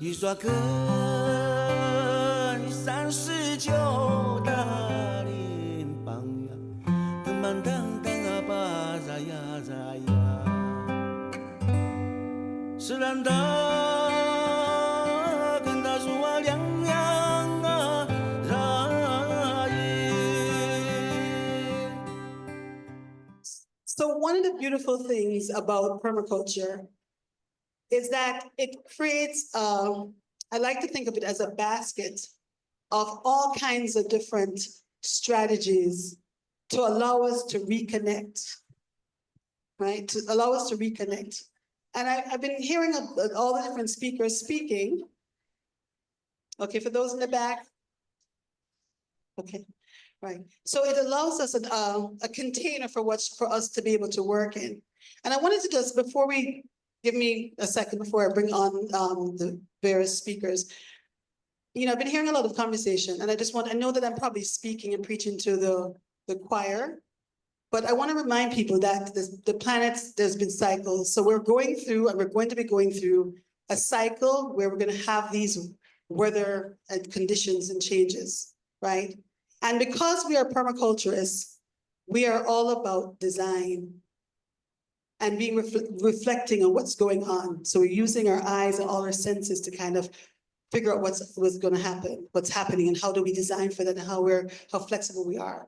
一刷根39大林邦呀，根本当当啊巴扎呀扎呀，是兰达跟大树啊两样啊扎耶。So one of the beautiful things about permaculture is that it creates, I like to think of it as a basket of all kinds of different strategies to allow us to reconnect, right? To allow us to reconnect. And I've been hearing all the different speakers speaking. Okay, for those in the back. Okay, right. So it allows us a container for us to be able to work in. And I wanted to just, before we, give me a second before I bring on the various speakers. You know, I've been hearing a lot of conversation, and I know that I'm probably speaking and preaching to the choir, but I want to remind people that the planet, there's been cycles. So we're going through, and we're going to be going through a cycle where we're going to have these weather and conditions and changes, right? And because we are permaculturists, we are all about design and being reflecting on what's going on. So we're using our eyes and all our senses to kind of figure out what's going to happen, what's happening, and how do we design for that, and how flexible we are.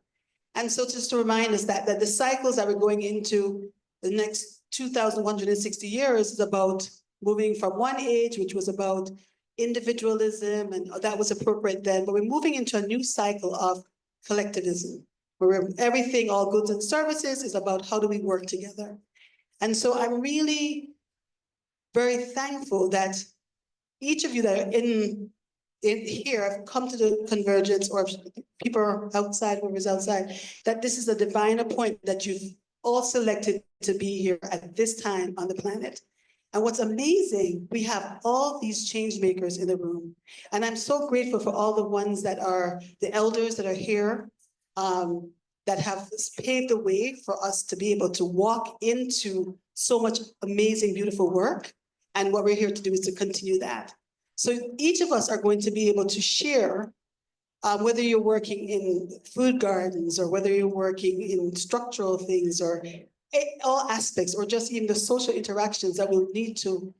And so just to remind us that the cycles that we're going into the next 2,160 years is about moving from one age, which was about individualism, and that was appropriate then, but we're moving into a new cycle of collectivism, where everything, all goods and services, is about how do we work together. And so I'm really very thankful that each of you that are in here have come to the convergence, or people are outside, whoever's outside, that this is a divine appointment that you've all selected to be here at this time on the planet. And what's amazing, we have all these change makers in the room. And I'm so grateful for all the ones that are the elders that are here, that have paved the way for us to be able to walk into so much amazing, beautiful work. And what we're here to do is to continue that. So each of us are going to be able to share, whether you're working in food gardens, or whether you're working in structural things, or all aspects, or just even the social interactions that we'll need to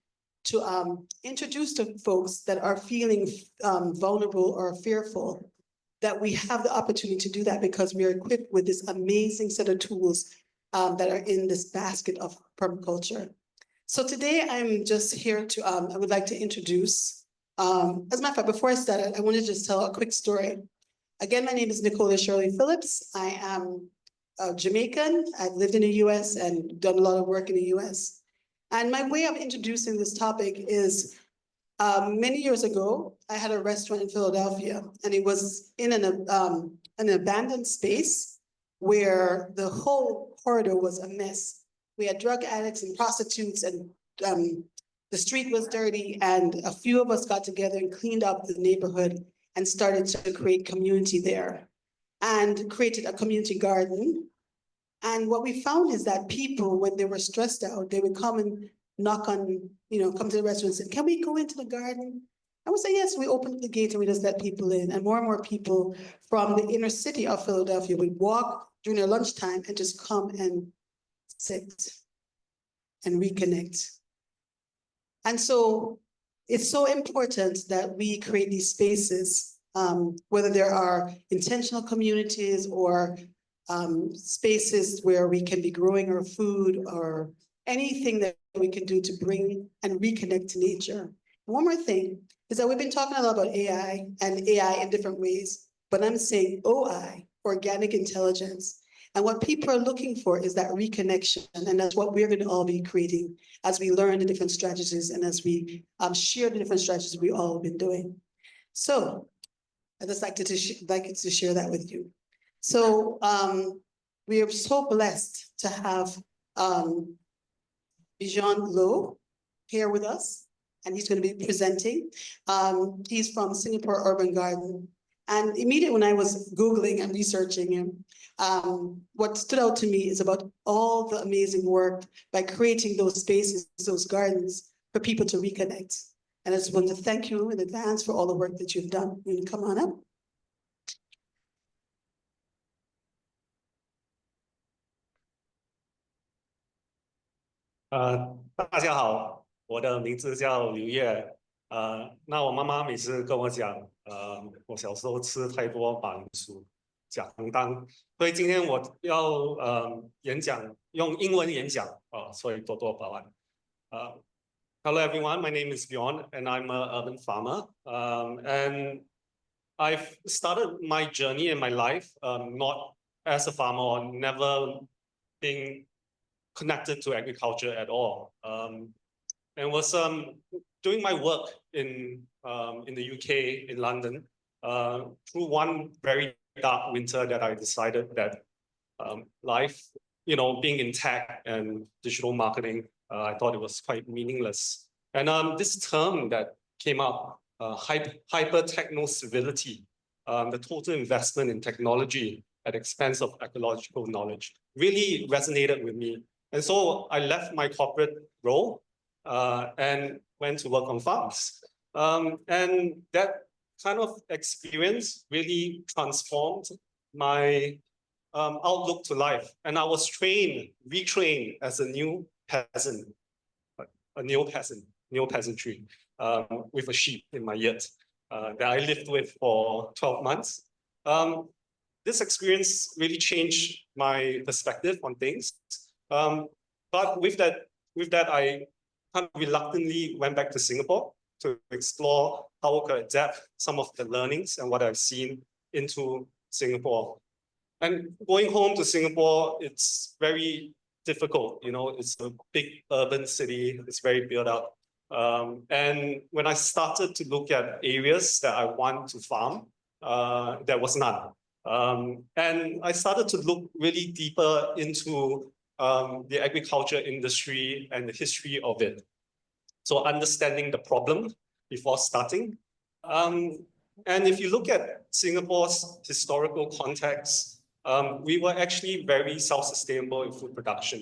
introduce to folks that are feeling vulnerable or fearful, that we have the opportunity to do that because we are equipped with this amazing set of tools that are in this basket of permaculture. So today I'm just here to, I would like to introduce, as a matter of fact, before I start, I want to just tell a quick story. Again, my name is Nicola Shirly-Phillips. I am Jamaican. I've lived in the US and done a lot of work in the US. And my way of introducing this topic is, many years ago, I had a restaurant in Philadelphia, and it was in an abandoned space where the whole corridor was a mess. We had drug addicts and prostitutes, and the street was dirty, and a few of us got together and cleaned up the neighborhood and started to create community there, and created a community garden. And what we found is that people, when they were stressed out, they would come and knock on, come to the restaurant and say, can we go into the garden? I would say, yes, we opened the gate and we just let people in. And more people from the inner city of Philadelphia would walk during their lunchtime and just come and sit and reconnect. And so it's so important that we create these spaces, whether there are intentional communities or spaces where we can be growing our food, or anything that we can do to bring and reconnect to nature. One more thing is that we've been talking a lot about AI and AI in different ways, but I'm saying OI, organic intelligence. And what people are looking for is that reconnection. And that's what we're going to all be creating as we learn the different strategies and as we share the different strategies we all have been doing. So I'd just like to share that with you. So we are so blessed to have Bjorn Low here with us, and he's going to be presenting. He's from Singapore Urban Garden. And immediately when I was Googling and researching him, what stood out to me is about all the amazing work by creating those spaces, those gardens, for people to reconnect. And I just want to thank you in advance for all the work that you've done. You can come on up.大家好，我的名字叫刘烨。那我妈妈每次跟我讲，我小时候吃太多马铃薯、假红当，所以今天我要演讲，用英文演讲所以多多包涵。Hello everyone, my name is Bjorn and I'm an urban farmer. And I've started my journey in my life not as a farmer or never being connected to agriculture at all. And was doing my work in the UK, in London, through one very dark winter that I decided that life, being in tech and digital marketing, I thought it was quite meaningless. And this term that came up, hyper-techno-civility, the total investment in technology at the expense of ecological knowledge, really resonated with me. And so I left my corporate role and went to work on farms. And that kind of experience really transformed my outlook to life. And I was retrained as a new peasant, neo-peasantry, with a sheep in my yurt that I lived with for 12 months. This experience really changed my perspective on things. But with that, I kind of reluctantly went back to Singapore to explore how I could adapt some of the learnings and what I've seen into Singapore. And going home to Singapore, it's very difficult. It's a big urban city. It's very built up. And when I started to look at areas that I want to farm, there was none. And I started to look really deeper into the agriculture industry and the history of it. So understanding the problem before starting. And if you look at Singapore's historical context, we were actually very self-sustainable in food production.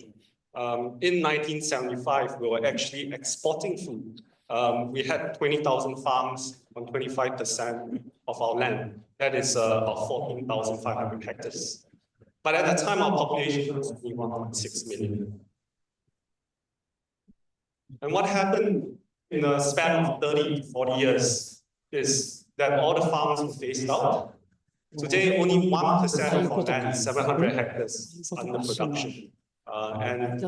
In 1975, we were actually exporting food. We had 20,000 farms on 25% of our land. That is about 14,500 hectares. But at that time, our population was only 1.6 million. And what happened in a span of 30, 40 years is that all the farms were phased out. Today, only 1% of our land, 700 hectares, is under production. And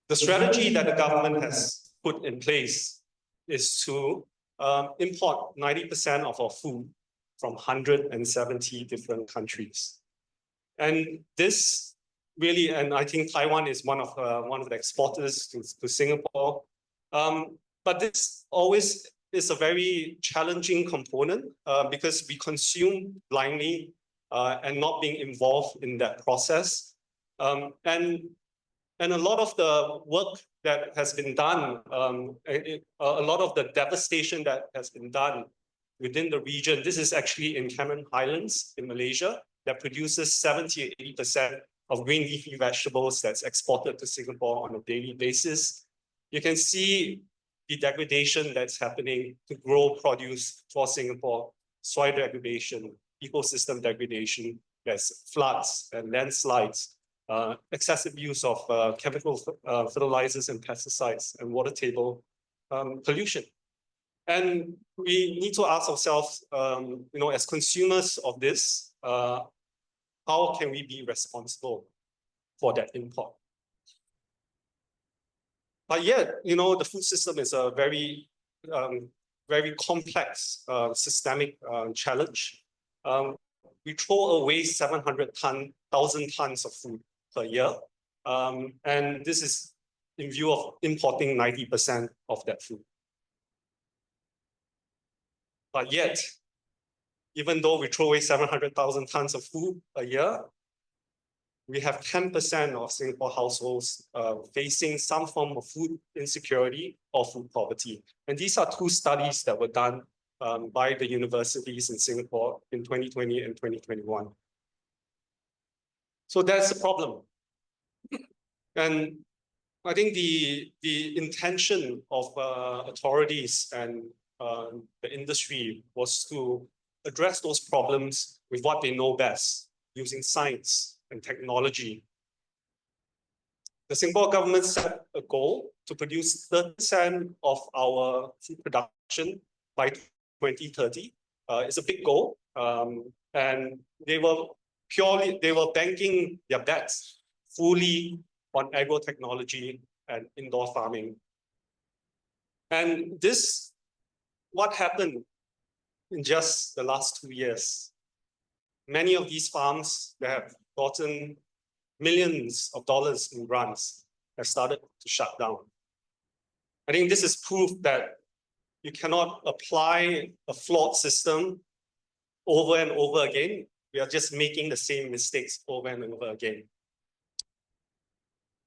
the strategy that the government has put in place is to import 90% of our food from 170 different countries. And this really, and I think Taiwan is one of the exporters to Singapore. But this always is a very challenging component because we consume blindly and not being involved in that process. And a lot of the work that has been done, a lot of the devastation that has been done within the region, this is actually in Cameron Highlands in Malaysia, that produces 70 or 80% of green leafy vegetables that's exported to Singapore on a daily basis. You can see the degradation that's happening to grow produce for Singapore, soil degradation, ecosystem degradation, there's floods and landslides, excessive use of chemical fertilizers and pesticides, and water table pollution. And we need to ask ourselves, as consumers of this, how can we be responsible for that import? But yet, the food system is a very, very complex systemic challenge. We throw away 700,000 tons of food per year. And this is in view of importing 90% of that food. But yet, even though we throw away 700,000 tons of food a year, we have 10% of Singapore households facing some form of food insecurity or food poverty. And these are two studies that were done by the universities in Singapore in 2020 and 2021. So that's the problem. And I think the intention of authorities and the industry was to address those problems with what they know best, using science and technology. The Singapore government set a goal to produce 30% of our food production by 2030. It's a big goal, and they were banking their bets fully on agrotechnology and indoor farming. And this, what happened in just the last 2 years. Many of these farms that have gotten millions of dollars in grants have started to shut down. I think this is proof that you cannot apply a flawed system over and over again. We are just making the same mistakes over and over again.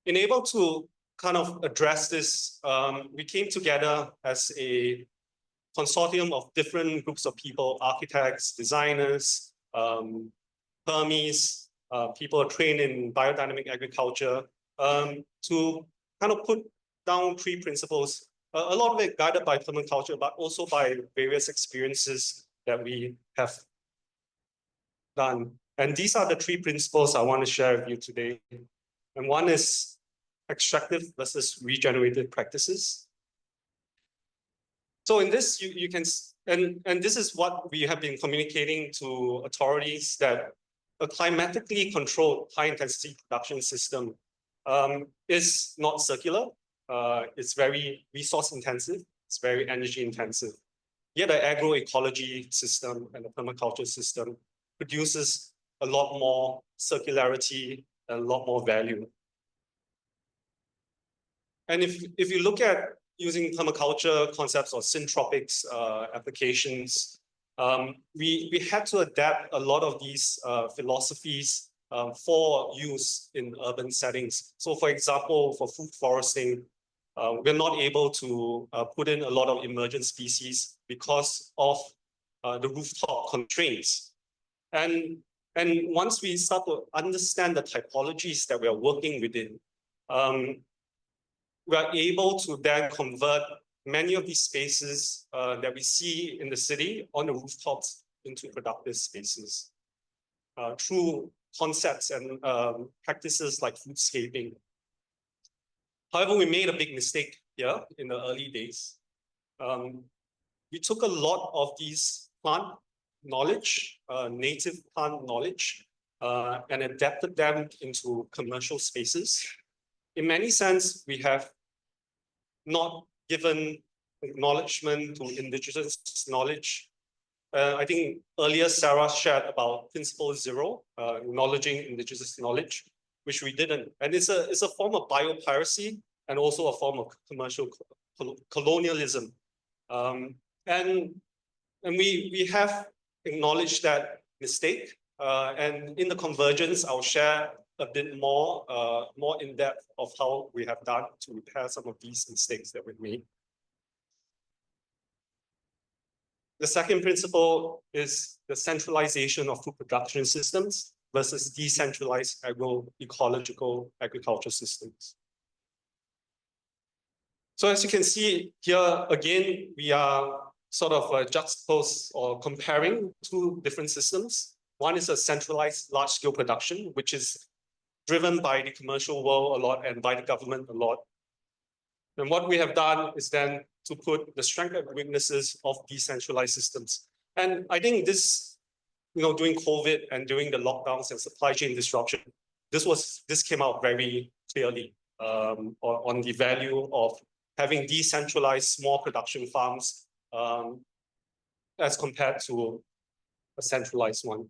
In able to kind of address this, we came together as a consortium of different groups of people, architects, designers, permies, people trained in biodynamic agriculture, to kind of put down 3 principles, a lot of it guided by permaculture, but also by various experiences that we have done. And these are the 3 principles I want to share with you today. And one is extractive versus regenerative practices. So in this, you can, and this is what we have been communicating to authorities, that a climatically controlled high-intensity production system is not circular. It's very resource-intensive. It's very energy-intensive. Yet the agroecology system and the permaculture system produces a lot more circularity and a lot more value. And if you look at using permaculture concepts or syntropics applications, we had to adapt a lot of these philosophies for use in urban settings. So for example, for food foresting, we're not able to put in a lot of emergent species because of the rooftop constraints. And once we start to understand the typologies that we are working within, we are able to then convert many of these spaces that we see in the city on the rooftops into productive spaces through concepts and practices like foodscaping. However, we made a big mistake here in the early days. We took a lot of these plant knowledge, native plant knowledge, and adapted them into commercial spaces. In many sense, we have not given acknowledgement to indigenous knowledge. I think earlier Sarah shared about Principle Zero, acknowledging indigenous knowledge, which we didn't. And it's a form of biopiracy and also a form of commercial colonialism. And we have acknowledged that mistake. And in the convergence, I'll share a bit more in depth of how we have done to repair some of these mistakes that we've made. The second principle is the centralization of food production systems versus decentralized agroecological agriculture systems. So as you can see here, again, we are sort of juxtaposed or comparing 2 different systems. One is a centralized large-scale production, which is driven by the commercial world a lot and by the government a lot. And what we have done is then to put the strengths and weaknesses of decentralized systems. And I think this, during COVID and during the lockdowns and supply chain disruption, this came out very clearly on the value of having decentralized small production farms as compared to a centralized one.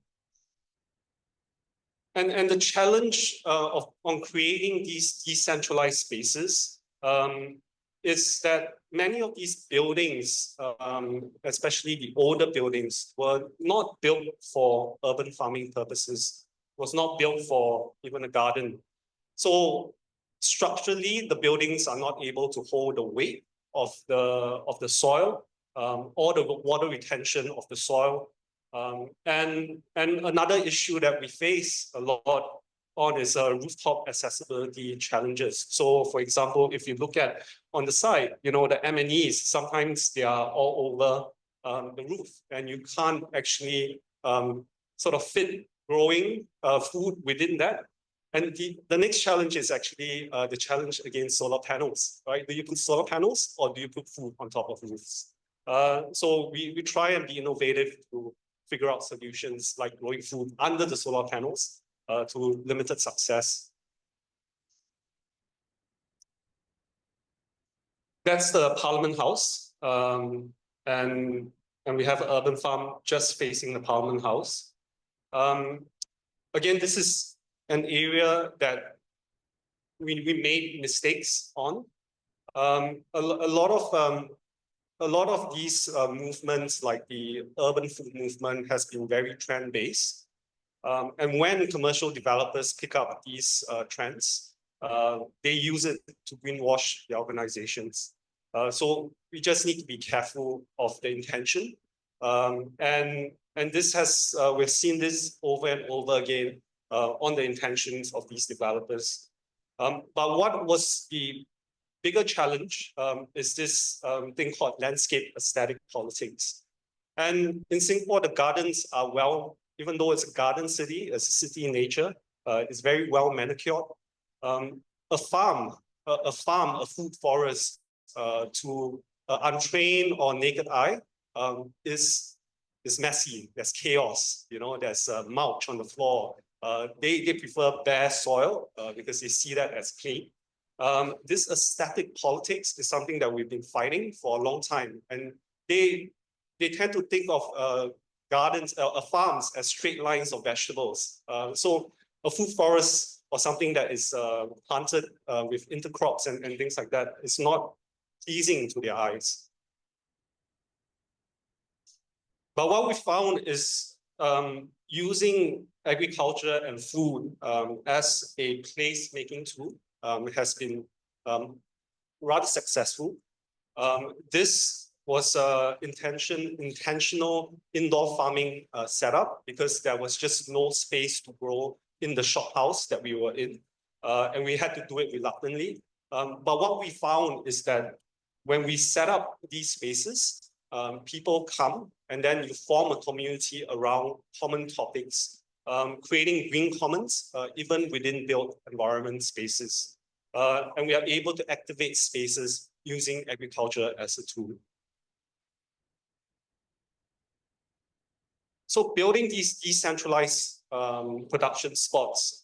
And the challenge on creating these decentralized spaces is that many of these buildings, especially the older buildings, were not built for urban farming purposes, was not built for even a garden. So structurally, the buildings are not able to hold the weight of the soil or the water retention of the soil. And another issue that we face a lot on is rooftop accessibility challenges. So for example, if you look at on the side, the M&Es, sometimes they are all over the roof, and you can't actually sort of fit growing food within that. And the next challenge is actually the challenge against solar panels, right? Do you put solar panels or do you put food on top of roofs? So we try and be innovative to figure out solutions like growing food under the solar panels to limited success. That's the Parliament House. And we have an urban farm just facing the Parliament House. Again, this is an area that we made mistakes on. A lot of these movements, like the urban food movement, has been very trend-based. And when commercial developers pick up these trends, they use it to greenwash the organizations. So we just need to be careful of the intention. And this has, we've seen this over and over again on the intentions of these developers. But what was the bigger challenge is this thing called landscape aesthetic politics. And in Singapore, the gardens are well, even though it's a garden city, it's a city in nature, it's very well manicured. A farm, a food forest to untrained or naked eye is messy. There's chaos, there's mulch on the floor. They prefer bare soil because they see that as clean. This aesthetic politics is something that we've been fighting for a long time, and they tend to think of gardens, farms as straight lines of vegetables. So a food forest or something that is planted with intercrops and things like that is not pleasing to their eyes. But what we found is using agriculture and food as a place-making tool has been rather successful. This was intentional indoor farming setup because there was just no space to grow in the shop house that we were in, and we had to do it reluctantly. But what we found is that when we set up these spaces, people come and then you form a community around common topics, creating green commons, even within built environment spaces. And we are able to activate spaces using agriculture as a tool. So building these decentralized production spots,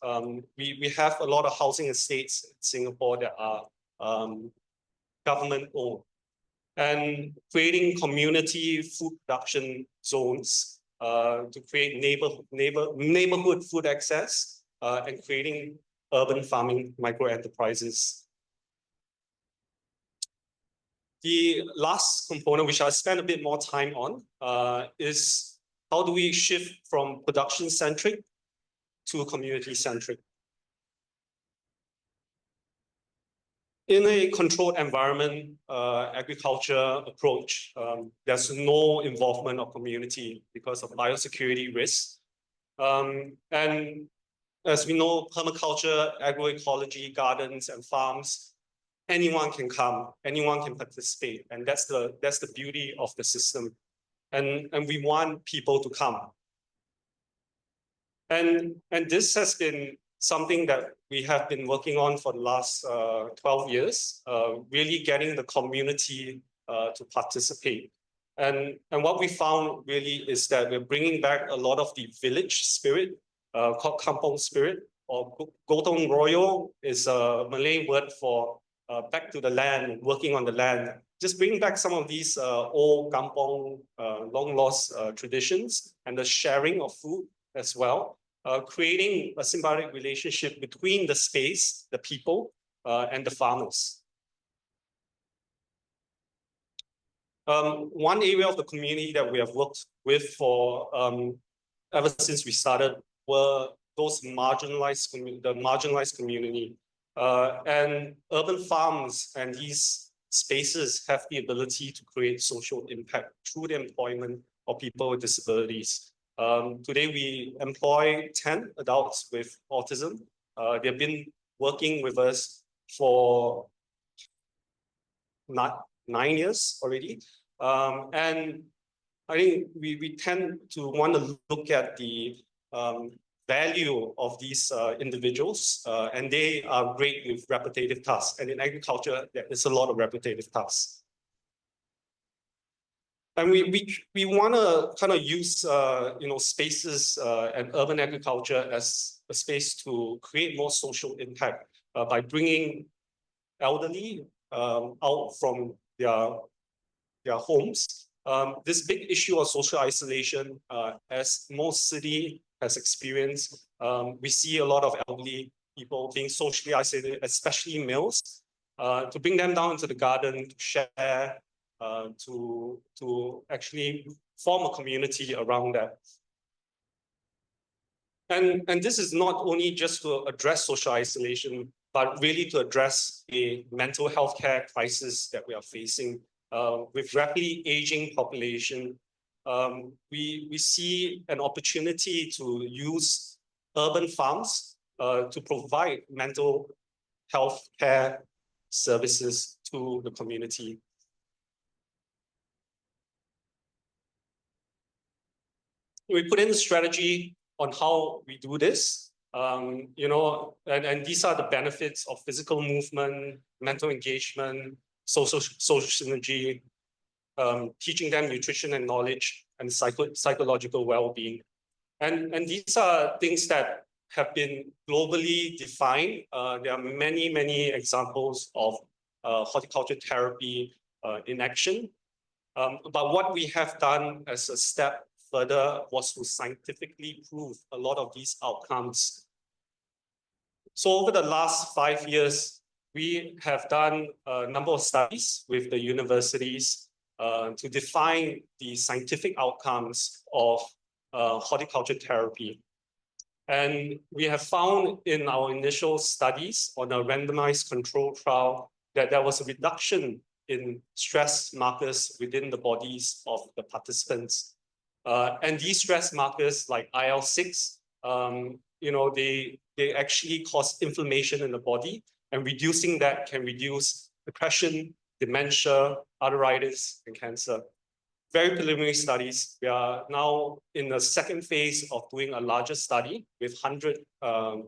we have a lot of housing estates in Singapore that are government owned. And creating community food production zones to create neighborhood food access and creating urban farming micro-enterprises. The last component, which I'll spend a bit more time on, is how do we shift from production-centric to community-centric? In a controlled environment agriculture approach, there's no involvement of community because of biosecurity risks. And as we know, permaculture, agroecology, gardens, and farms, anyone can come, anyone can participate, and that's the beauty of the system. And we want people to come. And this has been something that we have been working on for the last 12 years, really getting the community to participate. And what we found really is that we're bringing back a lot of the village spirit, called kampong spirit, or gotong royong is a Malay word for back to the land, working on the land. Just bring back some of these old kampong, long lost traditions and the sharing of food as well. Creating a symbiotic relationship between the space, the people, and the farmers. One area of the community that we have worked with for ever since we started were those the marginalized community. And urban farms and these spaces have the ability to create social impact through the employment of people with disabilities. Today, we employ 10 adults with autism, They've been working with us for 9 years already. And I think we tend to want to look at the value of these individuals, and they are great with repetitive tasks. And in agriculture, there is a lot of repetitive tasks. And we want to kind of use spaces and urban agriculture as a space to create more social impact by bringing elderly out from their homes. This big issue of social isolation, as most city has experienced, we see a lot of elderly people being socially isolated, especially males. To bring them down into the garden, to share, to actually form a community around that. And this is not only just to address social isolation, but really to address a mental health care crisis that we are facing. With rapidly aging population, we see an opportunity to use urban farms to provide mental health care services to the community. We put in a strategy on how we do this. And these are the benefits of physical movement, mental engagement, social synergy, teaching them nutrition and knowledge, and psychological well-being. And these are things that have been globally defined. There are many examples of horticulture therapy in action. But what we have done as a step further was to scientifically prove a lot of these outcomes. So over the last 5 years, we have done a number of studies with the universities to define the scientific outcomes of horticulture therapy. And we have found in our initial studies on a randomized control trial that there was a reduction in stress markers within the bodies of the participants. And these stress markers like IL-6, they actually cause inflammation in the body, and reducing that can reduce depression, dementia, arthritis, and cancer. Very preliminary studies. We are now in the second phase of doing a larger study with 100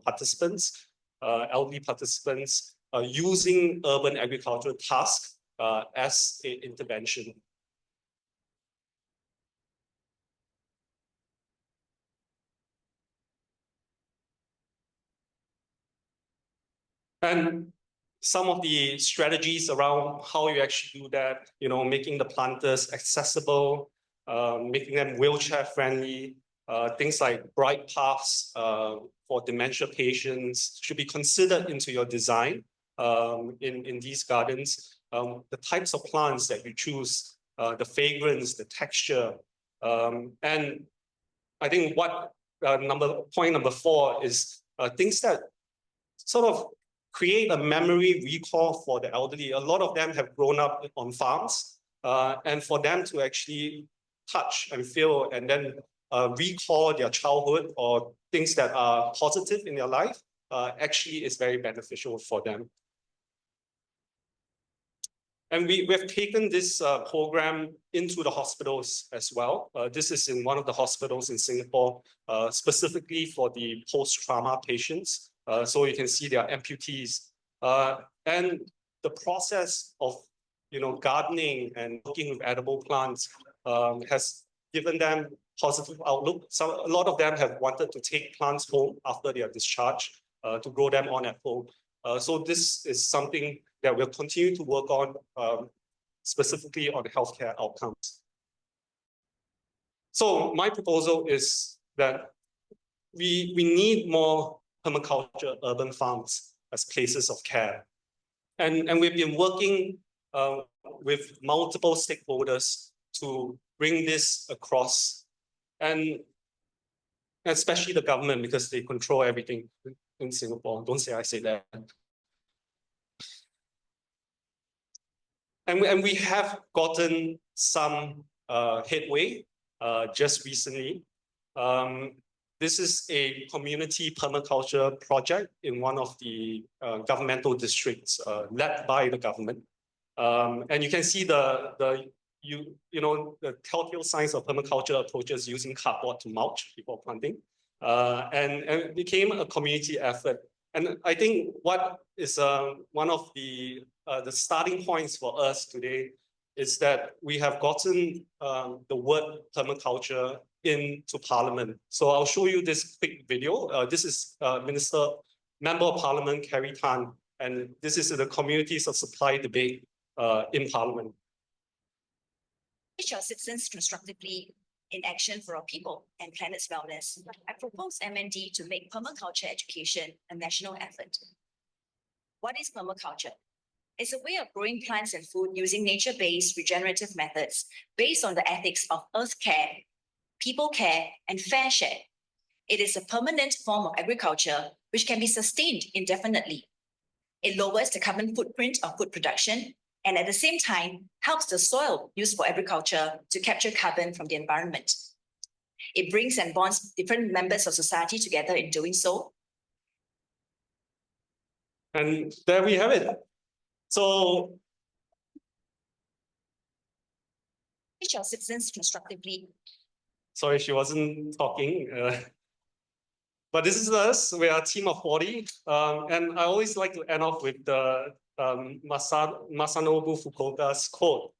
participants, elderly participants, using urban agricultural tasks as an intervention. And some of the strategies around how you actually do that, making the planters accessible, making them wheelchair friendly, things like bright paths for dementia patients should be considered into your design in these gardens. The types of plants that you choose, the fragrance, the texture, and I think what point number 4 is things that sort of create a memory recall for the elderly. A lot of them have grown up on farms, and for them to actually touch and feel and then recall their childhood or things that are positive in their life actually is very beneficial for them. And we've taken this program into the hospitals as well. This is in one of the hospitals in Singapore, specifically for the post-trauma patients. So you can see their amputees. And the process of gardening and working with edible plants has given them positive outlook. So a lot of them have wanted to take plants home after they are discharged to grow them on at home. So this is something that we'll continue to work on, specifically on healthcare outcomes. So my proposal is that we need more permaculture urban farms as places of care. And we've been working with multiple stakeholders to bring this across, and especially the government, because they control everything in Singapore. Don't say I say that. And we have gotten some headway just recently. this is a community permaculture project in one of the governmental districts led by the government. And you can see the telltale signs of permaculture approaches using cardboard to mulch before planting. And it became a community effort. And I think what is one of the starting points for us today is that we have gotten the word permaculture into Parliament. So I'll show you this quick video. This is Member of Parliament Carrie Tan, and this is the Communities of Supply debate in Parliament. Engage our citizens constructively in action for our people and planet's wellness. I propose MND to make permaculture education a national effort. What is permaculture? It's a way of growing plants and food using nature-based regenerative methods based on the ethics of earth care, people care, and fair share. It is a permanent form of agriculture which can be sustained indefinitely. It lowers the carbon footprint of food production and at the same time helps the soil used for agriculture to capture carbon from the environment. It brings and bonds different members of society together in doing so. And there we have it. So, Engage our citizens constructively. Sorry, she wasn't talking. But this is us. We are a team of 40. And I always like to end off with the Masanobu Fukuoka's quote,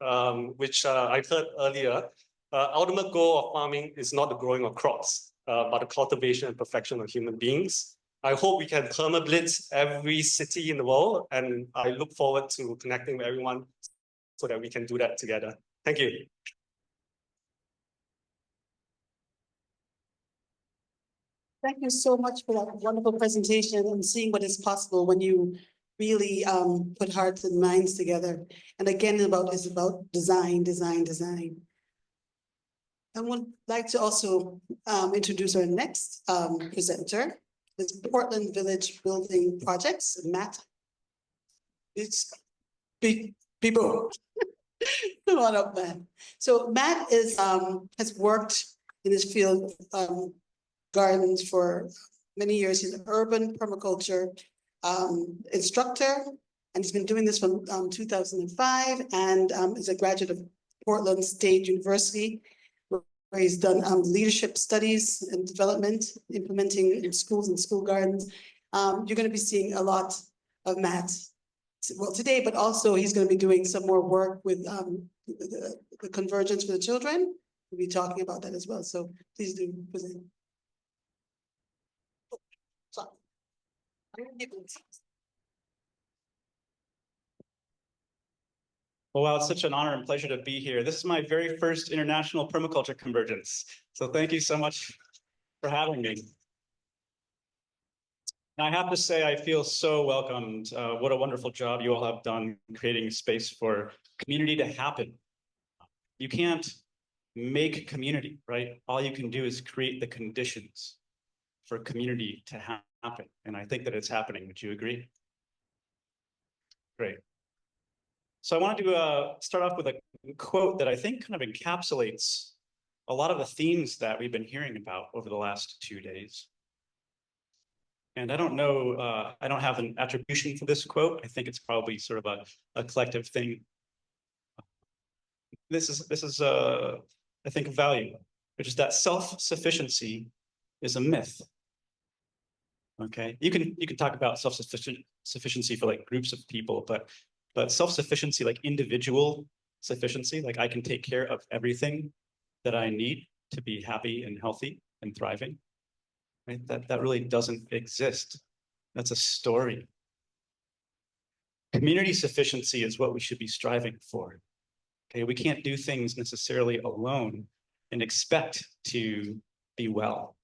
which I heard earlier. Ultimate goal of farming is not the growing of crops, but the cultivation and perfection of human beings. I hope we can permablitz every city in the world, and I look forward to connecting with everyone so that we can do that together. Thank you. Thank you so much for that wonderful presentation and seeing what is possible when you really put hearts and minds together. And again, it's about design, design, design. I would like to also introduce our next presenter. It's Portland Village Building Projects, Matt. It's Bibeau. Come on up, Matt. So Matt has worked in this field gardens for many years. He's an urban permaculture instructor, and he's been doing this from 2005 and is a graduate of Portland State University, where he's done leadership studies and development, implementing in schools and school gardens. You're going to be seeing a lot of Matt today, but also he's going to be doing some more work with the convergence for the children. We'll be talking about that as well. So please do present. Well, wow, it's such an honor and pleasure to be here. This is my very first international permaculture convergence. So thank you so much for having me. And I have to say, I feel so welcomed. What a wonderful job you all have done creating space for community to happen. You can't make community, right? All you can do is create the conditions for community to happen. And I think that it's happening. Would you agree? Great. So I wanted to start off with a quote that I think kind of encapsulates a lot of the themes that we've been hearing about over the last 2 days. And I don't know, I don't have an attribution for this quote. I think it's probably sort of a collective thing. This is I think, a value, which is that self-sufficiency is a myth. Okay, you can talk about self-sufficiency for like groups of people, but self-sufficiency, like individual sufficiency, like I can take care of everything that I need to be happy and healthy and thriving, right? That really doesn't exist. That's a story. Community sufficiency is what we should be striving for. Okay, we can't do things necessarily alone and expect to be well.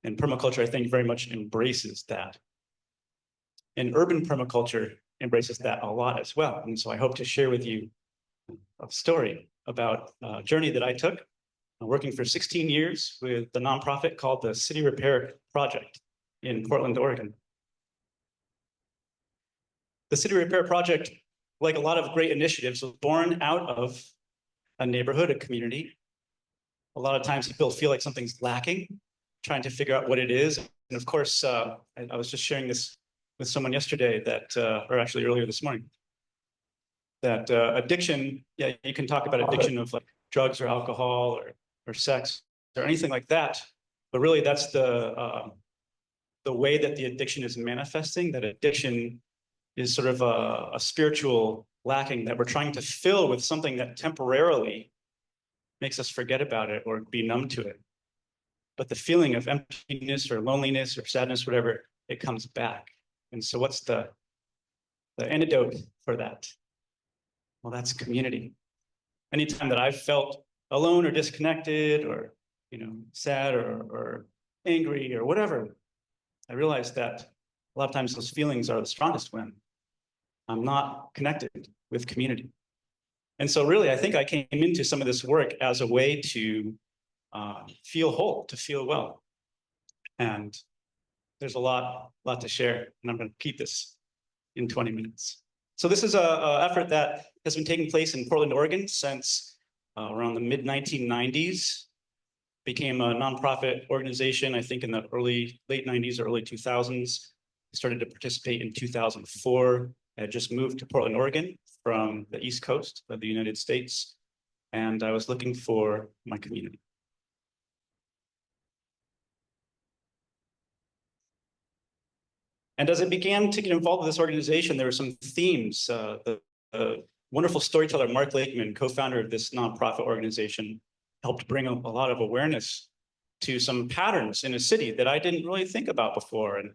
And permaculture, I think, very much embraces that. And urban permaculture embraces that a lot as well. And so I hope to share with you a story about a journey that I took working for 16 years with the nonprofit called the City Repair Project in Portland, Oregon. The City Repair Project, like a lot of great initiatives, was born out of a neighborhood, a community. A lot of times people feel like something's lacking, trying to figure out what it is. And of course, I was just sharing this with someone yesterday that, or actually earlier this morning, that addiction, yeah, you can talk about addiction of like drugs or alcohol or sex or anything like that. But really that's the way that the addiction is manifesting. That addiction is sort of a spiritual lacking that we're trying to fill with something that temporarily makes us forget about it or be numb to it. But the feeling of emptiness or loneliness or sadness, whatever, it comes back. And so what's the antidote for that? Well, that's community. Anytime that I've felt alone or disconnected or, sad or angry or whatever, I realized that a lot of times those feelings are the strongest when I'm not connected with community. And so really, I think I came into some of this work as a way to feel whole, to feel well. And there's a lot to share, and I'm going to keep this in 20 minutes. So this is an effort that has been taking place in Portland, Oregon since around the mid-1990s. Became a nonprofit organization, I think in the late 90s or early 2000s. Started to participate in 2004. I had just moved to Portland, Oregon from the East Coast of the United States. And I was looking for my community. And as I began to get involved with this organization, there were some themes. The wonderful storyteller, Mark Lakeman, co-founder of this nonprofit organization, helped bring a lot of awareness to some patterns in a city that I didn't really think about before and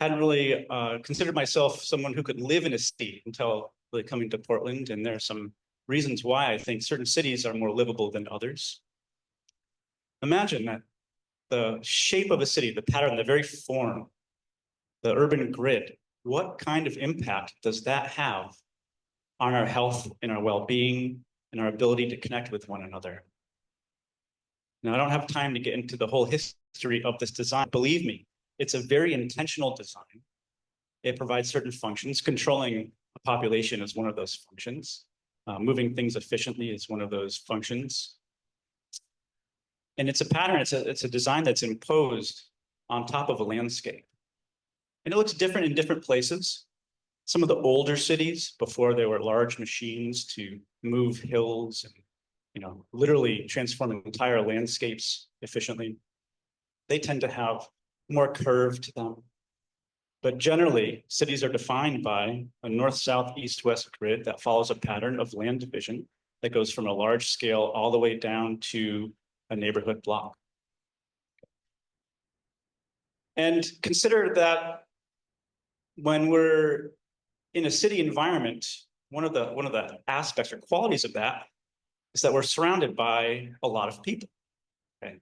hadn't really considered myself someone who could live in a city until really coming to Portland. And there are some reasons why I think certain cities are more livable than others. Imagine that the shape of a city, the pattern, the very form, the urban grid, what kind of impact does that have on our health and our well-being and our ability to connect with one another? Now, I don't have time to get into the whole history of this design. Believe me, it's a very intentional design. It provides certain functions. Controlling a population is one of those functions. Moving things efficiently is one of those functions. And it's a pattern, it's a design that's imposed on top of a landscape. And it looks different in different places. Some of the older cities, before there were large machines to move hills and literally transform entire landscapes efficiently, they tend to have more curve to them. But generally, cities are defined by a north, south, east, west grid that follows a pattern of land division that goes from a large scale all the way down to a neighborhood block. And consider that when we're in a city environment, one of the aspects or qualities of that is that we're surrounded by a lot of people. Okay?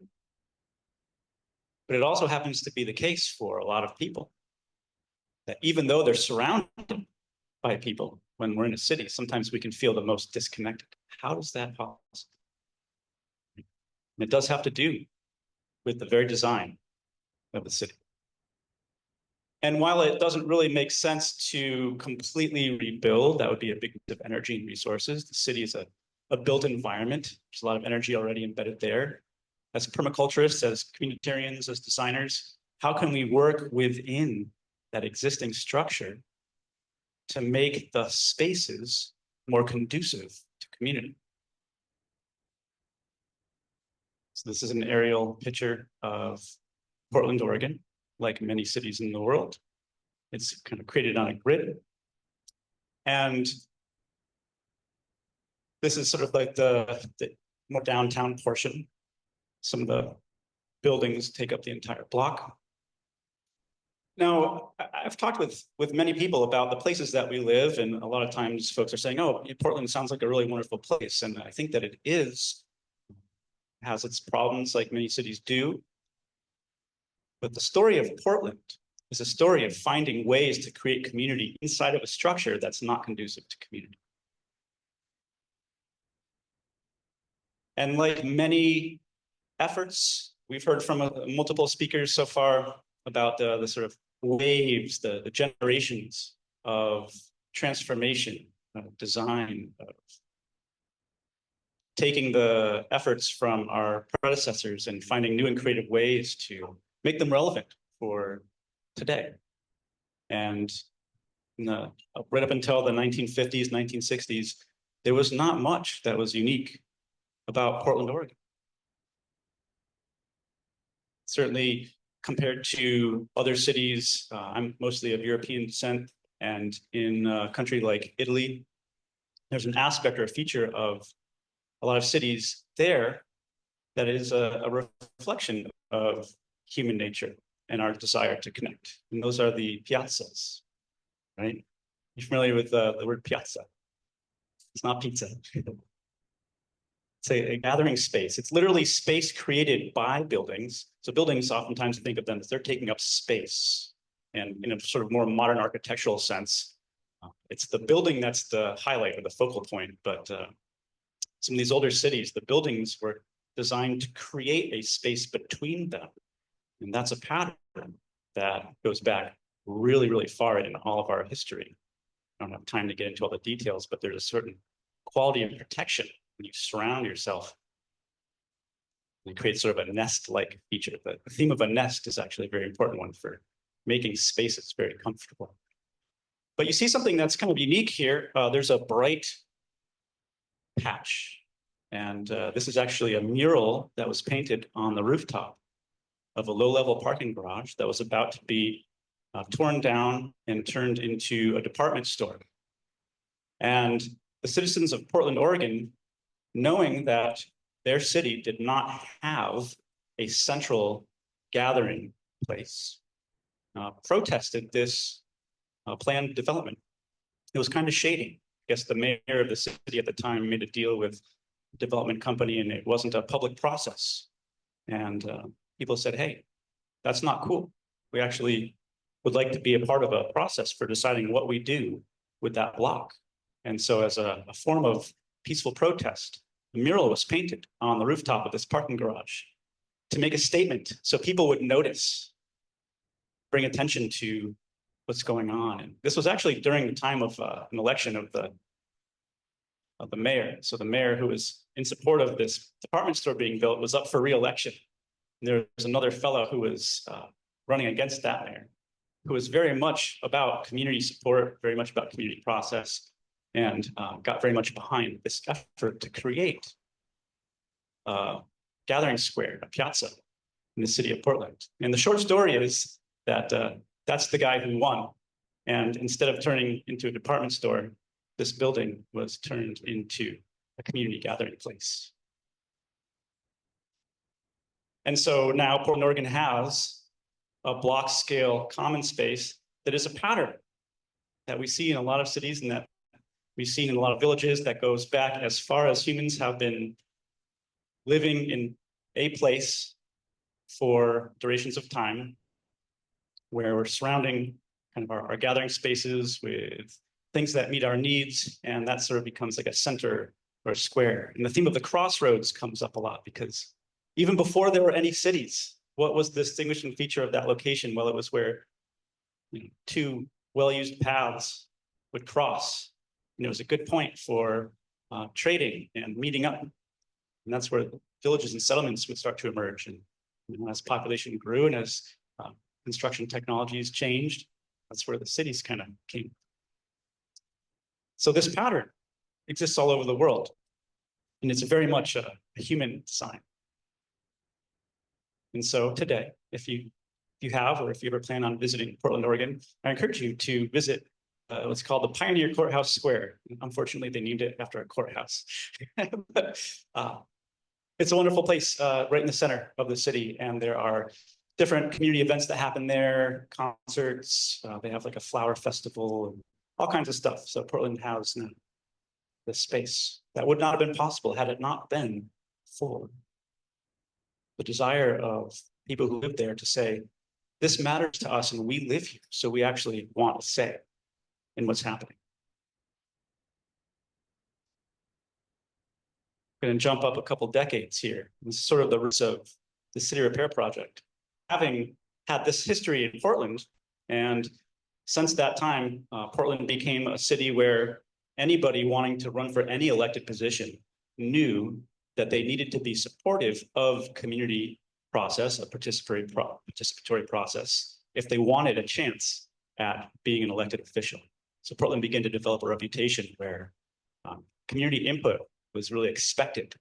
But it also happens to be the case for a lot of people that even though they're surrounded by people, when we're in a city, sometimes we can feel the most disconnected. How is that possible? And it does have to do with the very design of the city. And while it doesn't really make sense to completely rebuild, that would be a big use of energy and resources. The city is a built environment. There's a lot of energy already embedded there. As permaculturists, as communitarians, as designers, how can we work within that existing structure to make the spaces more conducive to community? So this is an aerial picture of Portland, Oregon, like many cities in the world. It's kind of created on a grid. And this is sort of like the more downtown portion. Some of the buildings take up the entire block. Now, I've talked with many people about the places that we live, and a lot of times folks are saying, oh, Portland sounds like a really wonderful place. And I think that it is, has its problems like many cities do. But the story of Portland is a story of finding ways to create community inside of a structure that's not conducive to community. And like many efforts, we've heard from multiple speakers so far about the sort of waves, the generations of transformation, of design, of taking the efforts from our predecessors and finding new and creative ways to make them relevant for today. And right up until the 1950s, 1960s, there was not much that was unique about Portland, Oregon. Certainly compared to other cities, I'm mostly of European descent, and in a country like Italy, there's an aspect or a feature of a lot of cities there that is a reflection of human nature and our desire to connect. And those are the piazzas, right? You're familiar with the word piazza? It's not pizza. It's a gathering space. It's literally space created by buildings. So buildings, oftentimes think of them as they're taking up space. And in a sort of more modern architectural sense, it's the building that's the highlight or the focal point. But some of these older cities, the buildings were designed to create a space between them. And that's a pattern that goes back really, really far in all of our history. I don't have time to get into all the details, but there's a certain quality and protection when you surround yourself. You create sort of a nest-like feature. The theme of a nest is actually a very important one for making spaces very comfortable. But you see something that's kind of unique here. There's a bright patch. And this is actually a mural that was painted on the rooftop of a low-level parking garage that was about to be torn down and turned into a department store. And the citizens of Portland, Oregon, knowing that their city did not have a central gathering place, protested this planned development. It was kind of shady. I guess the mayor of the city at the time made a deal with a development company, and it wasn't a public process. And people said, hey, that's not cool. We actually would like to be a part of a process for deciding what we do with that block. And so as a form of peaceful protest, the mural was painted on the rooftop of this parking garage to make a statement so people would notice, bring attention to what's going on. And this was actually during the time of an election of the mayor. So the mayor who was in support of this department store being built was up for re-election. There was another fellow who was running against that mayor, who was very much about community support, very much about community process, and got very much behind this effort to create a gathering square, a piazza in the city of Portland. And the short story is that that's the guy who won. And instead of turning into a department store, this building was turned into a community gathering place. And so now Portland, Oregon has a block scale common space that is a pattern that we see in a lot of cities and that we've seen in a lot of villages that goes back as far as humans have been living in a place for durations of time, where we're surrounding kind of our gathering spaces with things that meet our needs, and that sort of becomes like a center or a square. And the theme of the crossroads comes up a lot because even before there were any cities, what was the distinguishing feature of that location? Well, it was where two well-used paths would cross. And it was a good point for trading and meeting up. And that's where villages and settlements would start to emerge. And as population grew and as construction technologies changed, that's where the cities kind of came. So this pattern exists all over the world. And it's very much a human design. And so today, if you have, or if you ever plan on visiting Portland, Oregon, I encourage you to visit what's called the Pioneer Courthouse Square. Unfortunately, they named it after a courthouse. But, it's a wonderful place right in the center of the city. And there are different community events that happen there, concerts. They have like a flower festival and all kinds of stuff. So Portland has this space that would not have been possible had it not been for the desire of people who live there to say, this matters to us and we live here, so we actually want to say in what's happening. I'm going to jump up a couple decades here. This is sort of the roots of the city repair project. Having had this history in Portland, and since that time, Portland became a city where anybody wanting to run for any elected position knew that they needed to be supportive of community process, a participatory process, if they wanted a chance at being an elected official. So Portland began to develop a reputation where community input was really expected.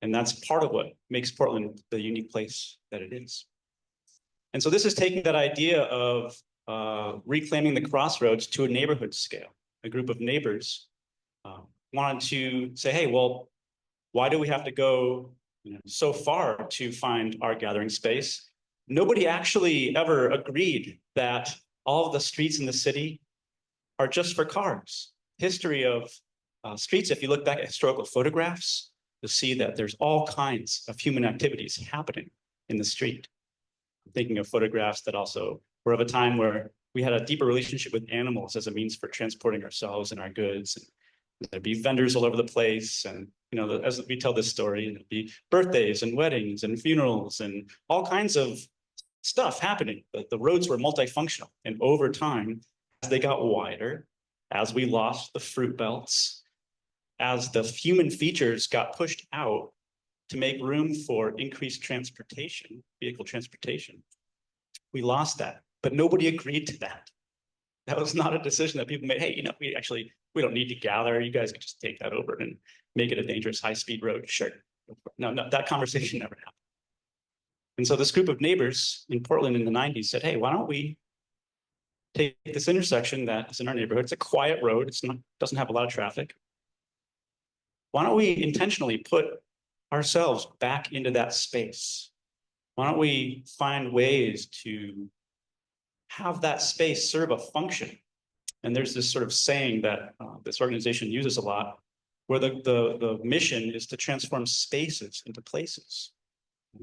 And that's part of what makes Portland the unique place that it is. And so this is taking that idea of reclaiming the crossroads to a neighborhood scale. A group of neighbors wanted to say, hey, well, why do we have to go so far to find our gathering space? Nobody actually ever agreed that all of the streets in the city are just for cars. History of streets, if you look back at historical photographs, you'll see that there's all kinds of human activities happening in the street. I'm thinking of photographs that also were of a time where we had a deeper relationship with animals as a means for transporting ourselves and our goods. And there'd be vendors all over the place. And, as we tell this story, it'd be birthdays and weddings and funerals and all kinds of stuff happening. The roads were multifunctional. And over time, as they got wider, as we lost the fruit belts, as the human features got pushed out to make room for increased transportation, vehicle transportation, we lost that. But nobody agreed to that. That was not a decision that people made. Hey, we don't need to gather. You guys can just take that over and make it a dangerous high-speed road. Sure. No, that conversation never happened. And so this group of neighbors in Portland in the 90s said, hey, why don't we take this intersection that is in our neighborhood? It's a quiet road. Doesn't have a lot of traffic. Why don't we intentionally put ourselves back into that space? Why don't we find ways to have that space serve a function? And there's this sort of saying that this organization uses a lot, where the mission is to transform spaces into places.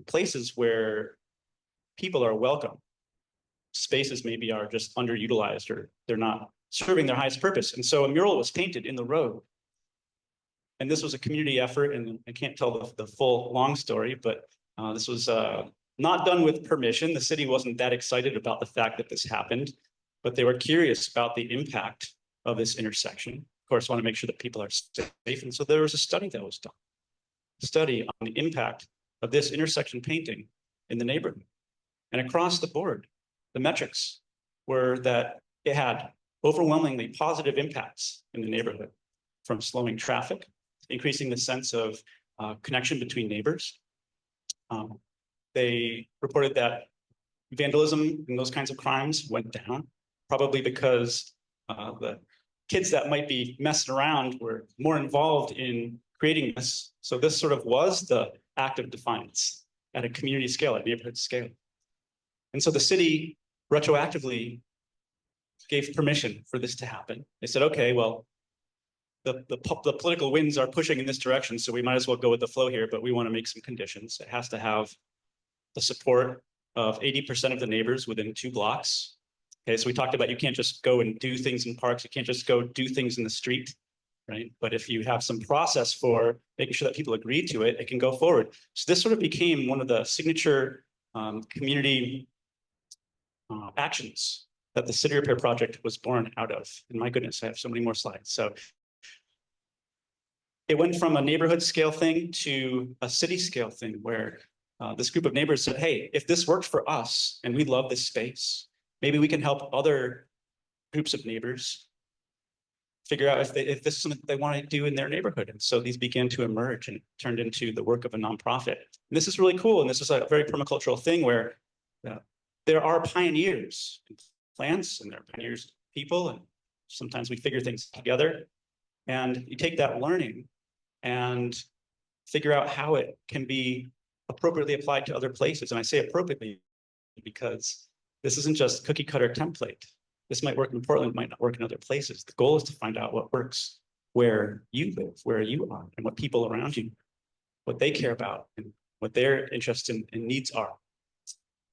Places where people are welcome. Spaces maybe are just underutilized or they're not serving their highest purpose. And so a mural was painted in the road. And this was a community effort, and I can't tell the full long story, but this was not done with permission. The city wasn't that excited about the fact that this happened, but they were curious about the impact of this intersection. Of course, want to make sure that people are safe. And so there was a study that was done, a study on the impact of this intersection painting in the neighborhood. And across the board, the metrics were that it had overwhelmingly positive impacts in the neighborhood, from slowing traffic, increasing the sense of connection between neighbors. They reported that vandalism and those kinds of crimes went down, probably because the kids that might be messing around were more involved in creating this. So this sort of was the act of defiance at a community scale, at neighborhood scale. And so the city retroactively gave permission for this to happen. They said, okay, well, the political winds are pushing in this direction, so we might as well go with the flow here, but we want to make some conditions. It has to have the support of 80% of the neighbors within 2 blocks. Okay, so we talked about you can't just go and do things in parks. You can't just go do things in the street, right? But if you have some process for making sure that people agree to it, it can go forward. So this sort of became one of the signature community actions that the City Repair Project was born out of. And my goodness, I have so many more slides. So it went from a neighborhood scale thing to a city scale thing where this group of neighbors said, hey, if this worked for us and we love this space, maybe we can help other groups of neighbors figure out if this is something that they want to do in their neighborhood. And so these began to emerge and turned into the work of a nonprofit. And this is really cool. And this is a very permacultural thing where there are pioneers in plants and there are pioneers in people. And sometimes we figure things together. And you take that learning and figure out how it can be appropriately applied to other places. And I say appropriately because this isn't just cookie cutter template. This might work in Portland, might not work in other places. The goal is to find out what works where you live, where you are, and what people around you, what they care about, and what their interests and needs are.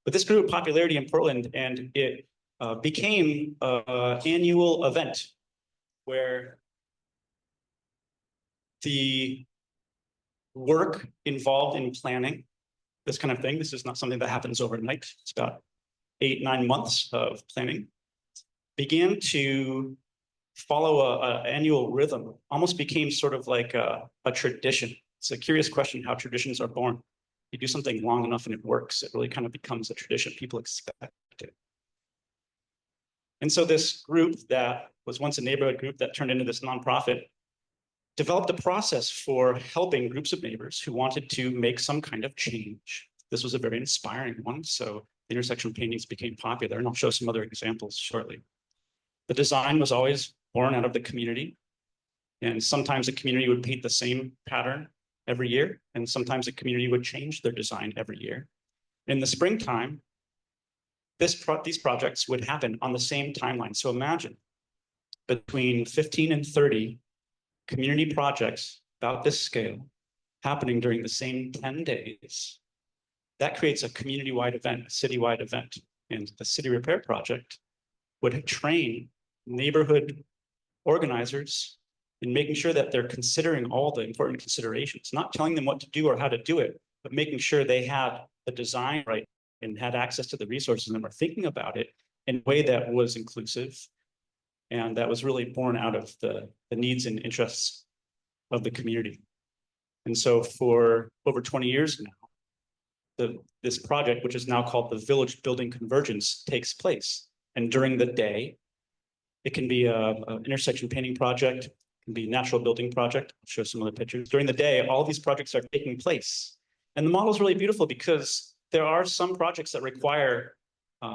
But this grew in popularity in Portland, and it became an annual event where the work involved in planning this kind of thing, this is not something that happens overnight. It's about 8-9 months of planning, began to follow a annual rhythm, almost became sort of like a tradition. It's a curious question how traditions are born. You do something long enough and it works, it really kind of becomes a tradition. People expect it. And so this group that was once a neighborhood group that turned into this nonprofit developed a process for helping groups of neighbors who wanted to make some kind of change. This was a very inspiring one, so the intersection paintings became popular, and I'll show some other examples shortly. The design was always born out of the community, and sometimes the community would paint the same pattern every year, and sometimes the community would change their design every year. In the springtime, these projects would happen on the same timeline. So imagine between 15 and 30 community projects about this scale happening during the same 10 days. That creates a community-wide event, a citywide event. And the City Repair Project would train neighborhood organizers in making sure that they're considering all the important considerations, not telling them what to do or how to do it, but making sure they had the design right and had access to the resources and were thinking about it in a way that was inclusive and that was really born out of the needs and interests of the community. And so for over 20 years now, this project, which is now called the Village Building Convergence, takes place. And during the day, it can be an intersection painting project, it can be a natural building project. I'll show some of the pictures. During the day, all these projects are taking place. And the model is really beautiful because there are some projects that require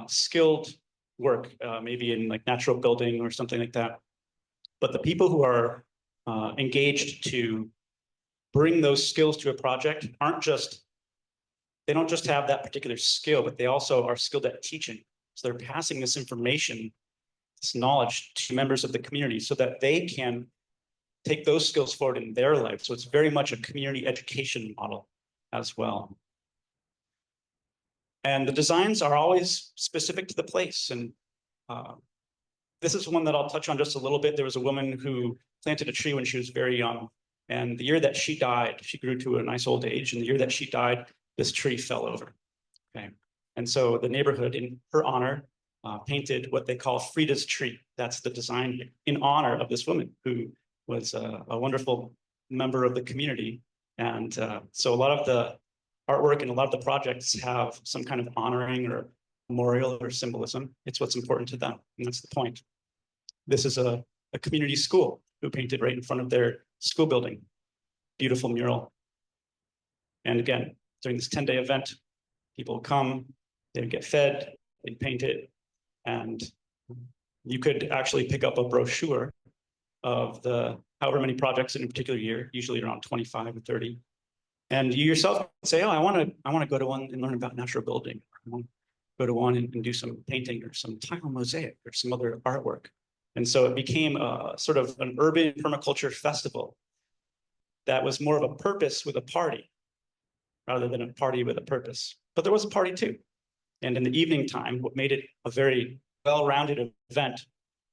skilled work, maybe in like natural building or something like that. But the people who are engaged to bring those skills to a project they don't just have that particular skill, but they also are skilled at teaching. So they're passing this information, this knowledge to members of the community so that they can take those skills forward in their life. So it's very much a community education model as well. And the designs are always specific to the place. And this is one that I'll touch on just a little bit. There was a woman who planted a tree when she was very young. And the year that she died, she grew to a nice old age. And the year that she died, this tree fell over. Okay. And so the neighborhood, in her honor, painted what they call Frida's tree. That's the design in honor of this woman who was a wonderful member of the community. And so a lot of the artwork and a lot of the projects have some kind of honoring or memorial or symbolism. It's what's important to them, and that's the point. This is a community school who painted right in front of their school building. Beautiful mural. And again, during this 10-day event, people come, they would get fed, they'd paint it, and you could actually pick up a brochure of the however many projects in a particular year, usually around 25 or 30. And you yourself can say, oh, I want to go to one and learn about natural building. I want to go to one and do some painting or some tile mosaic or some other artwork. And so it became a sort of an urban permaculture festival that was more of a purpose with a party rather than a party with a purpose. But there was a party too. And in the evening time, what made it a very well-rounded event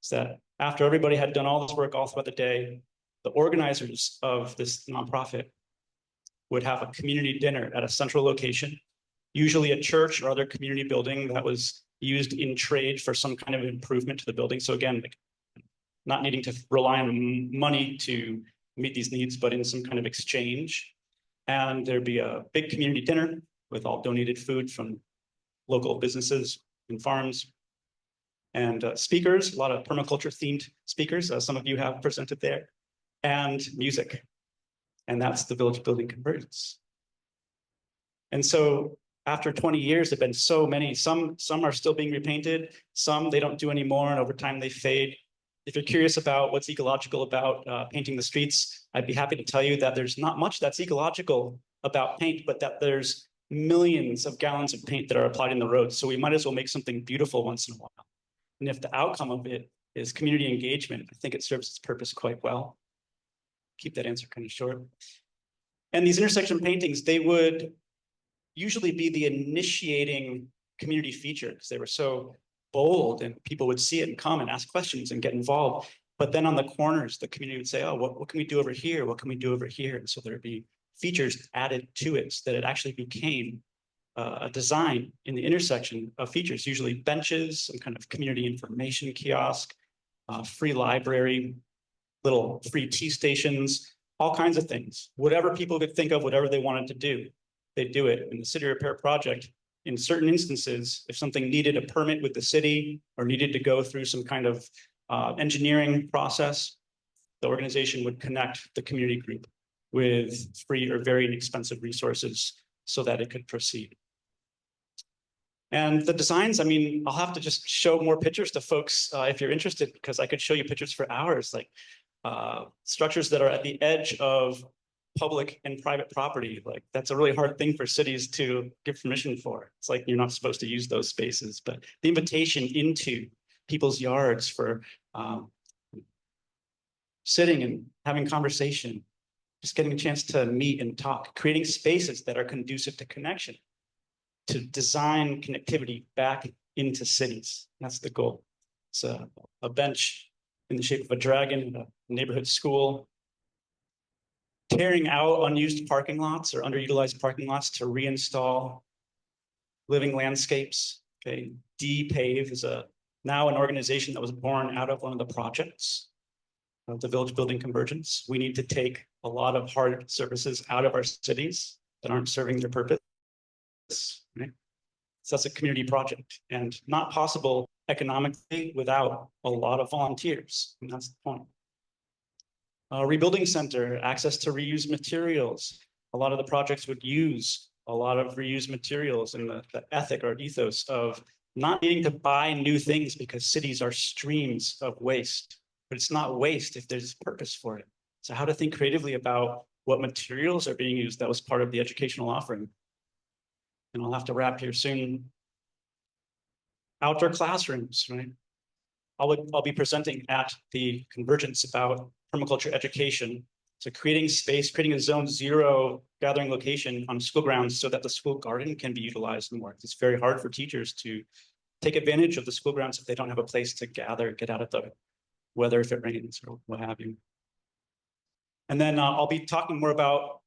is that after everybody had done all this work all throughout the day, the organizers of this nonprofit would have a community dinner at a central location, usually a church or other community building that was used in trade for some kind of improvement to the building. So again, like, not needing to rely on money to meet these needs, but in some kind of exchange. And there'd be a big community dinner with all donated food from local businesses and farms. And speakers, a lot of permaculture themed speakers, some of you have presented there, and music. And that's the Village Building Convergence. And so after 20 years, there've been so many, some are still being repainted, some they don't do anymore, and over time they fade. If you're curious about what's ecological about painting the streets, I'd be happy to tell you that there's not much that's ecological about paint, but that there's millions of gallons of paint that are applied in the roads. So we might as well make something beautiful once in a while. And if the outcome of it is community engagement, I think it serves its purpose quite well. Keep that answer kind of short. And these intersection paintings, they would usually be the initiating community feature because they were so bold and people would see it and come and ask questions and get involved. But then on the corners, the community would say, oh, what can we do over here? What can we do over here? And so there'd be features added to it so that it actually became a design in the intersection of features, usually benches, some kind of community information kiosk, free library, little free tea stations, all kinds of things. Whatever people could think of, whatever they wanted to do, they do it. In the City Repair Project, in certain instances, if something needed a permit with the city or needed to go through some kind of engineering process, the organization would connect the community group with free or very inexpensive resources so that it could proceed. And the designs, I mean, I'll have to just show more pictures to folks if you're interested, because I could show you pictures for hours, like structures that are at the edge of public and private property. Like that's a really hard thing for cities to give permission for. It's like you're not supposed to use those spaces, but the invitation into people's yards for sitting and having conversation, just getting a chance to meet and talk, creating spaces that are conducive to connection, to design connectivity back into cities. That's the goal. It's a bench in the shape of a dragon in a neighborhood school, tearing out unused parking lots or underutilized parking lots to reinstall living landscapes. Okay, D-Pave is now an organization that was born out of one of the projects of the Village Building Convergence. We need to take a lot of hard services out of our cities that aren't serving their purpose. Right? So that's a community project, and not possible economically without a lot of volunteers, and that's the point. Rebuilding center, access to reused materials. A lot of the projects would use a lot of reused materials, and the ethic or ethos of not needing to buy new things because cities are streams of waste, but it's not waste if there's purpose for it. So how to think creatively about what materials are being used. That was part of the educational offering. And I'll have to wrap here soon. Outdoor classrooms, right? I'll be presenting at the Convergence about permaculture education. So creating space, creating a zone zero gathering location on school grounds so that the school garden can be utilized more. It's very hard for teachers to take advantage of the school grounds if they don't have a place to gather, get out of the weather if it rains or what have you. And then I'll be talking more about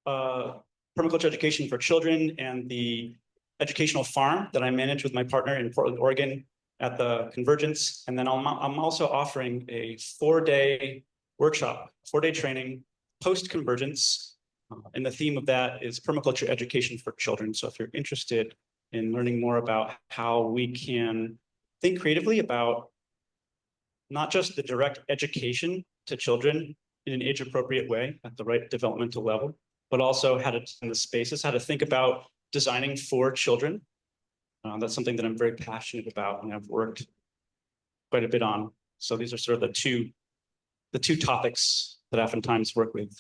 permaculture education for children and the educational farm that I manage with my partner in Portland, Oregon at the Convergence. And then I'm also offering a 4-day workshop, 4-day training post-Convergence. And the theme of that is permaculture education for children. So if you're interested in learning more about how we can think creatively about not just the direct education to children in an age-appropriate way at the right developmental level, but also how to design the spaces, how to think about designing for children. That's something that I'm very passionate about and I've worked quite a bit on. So these are sort of the two topics that I oftentimes work with.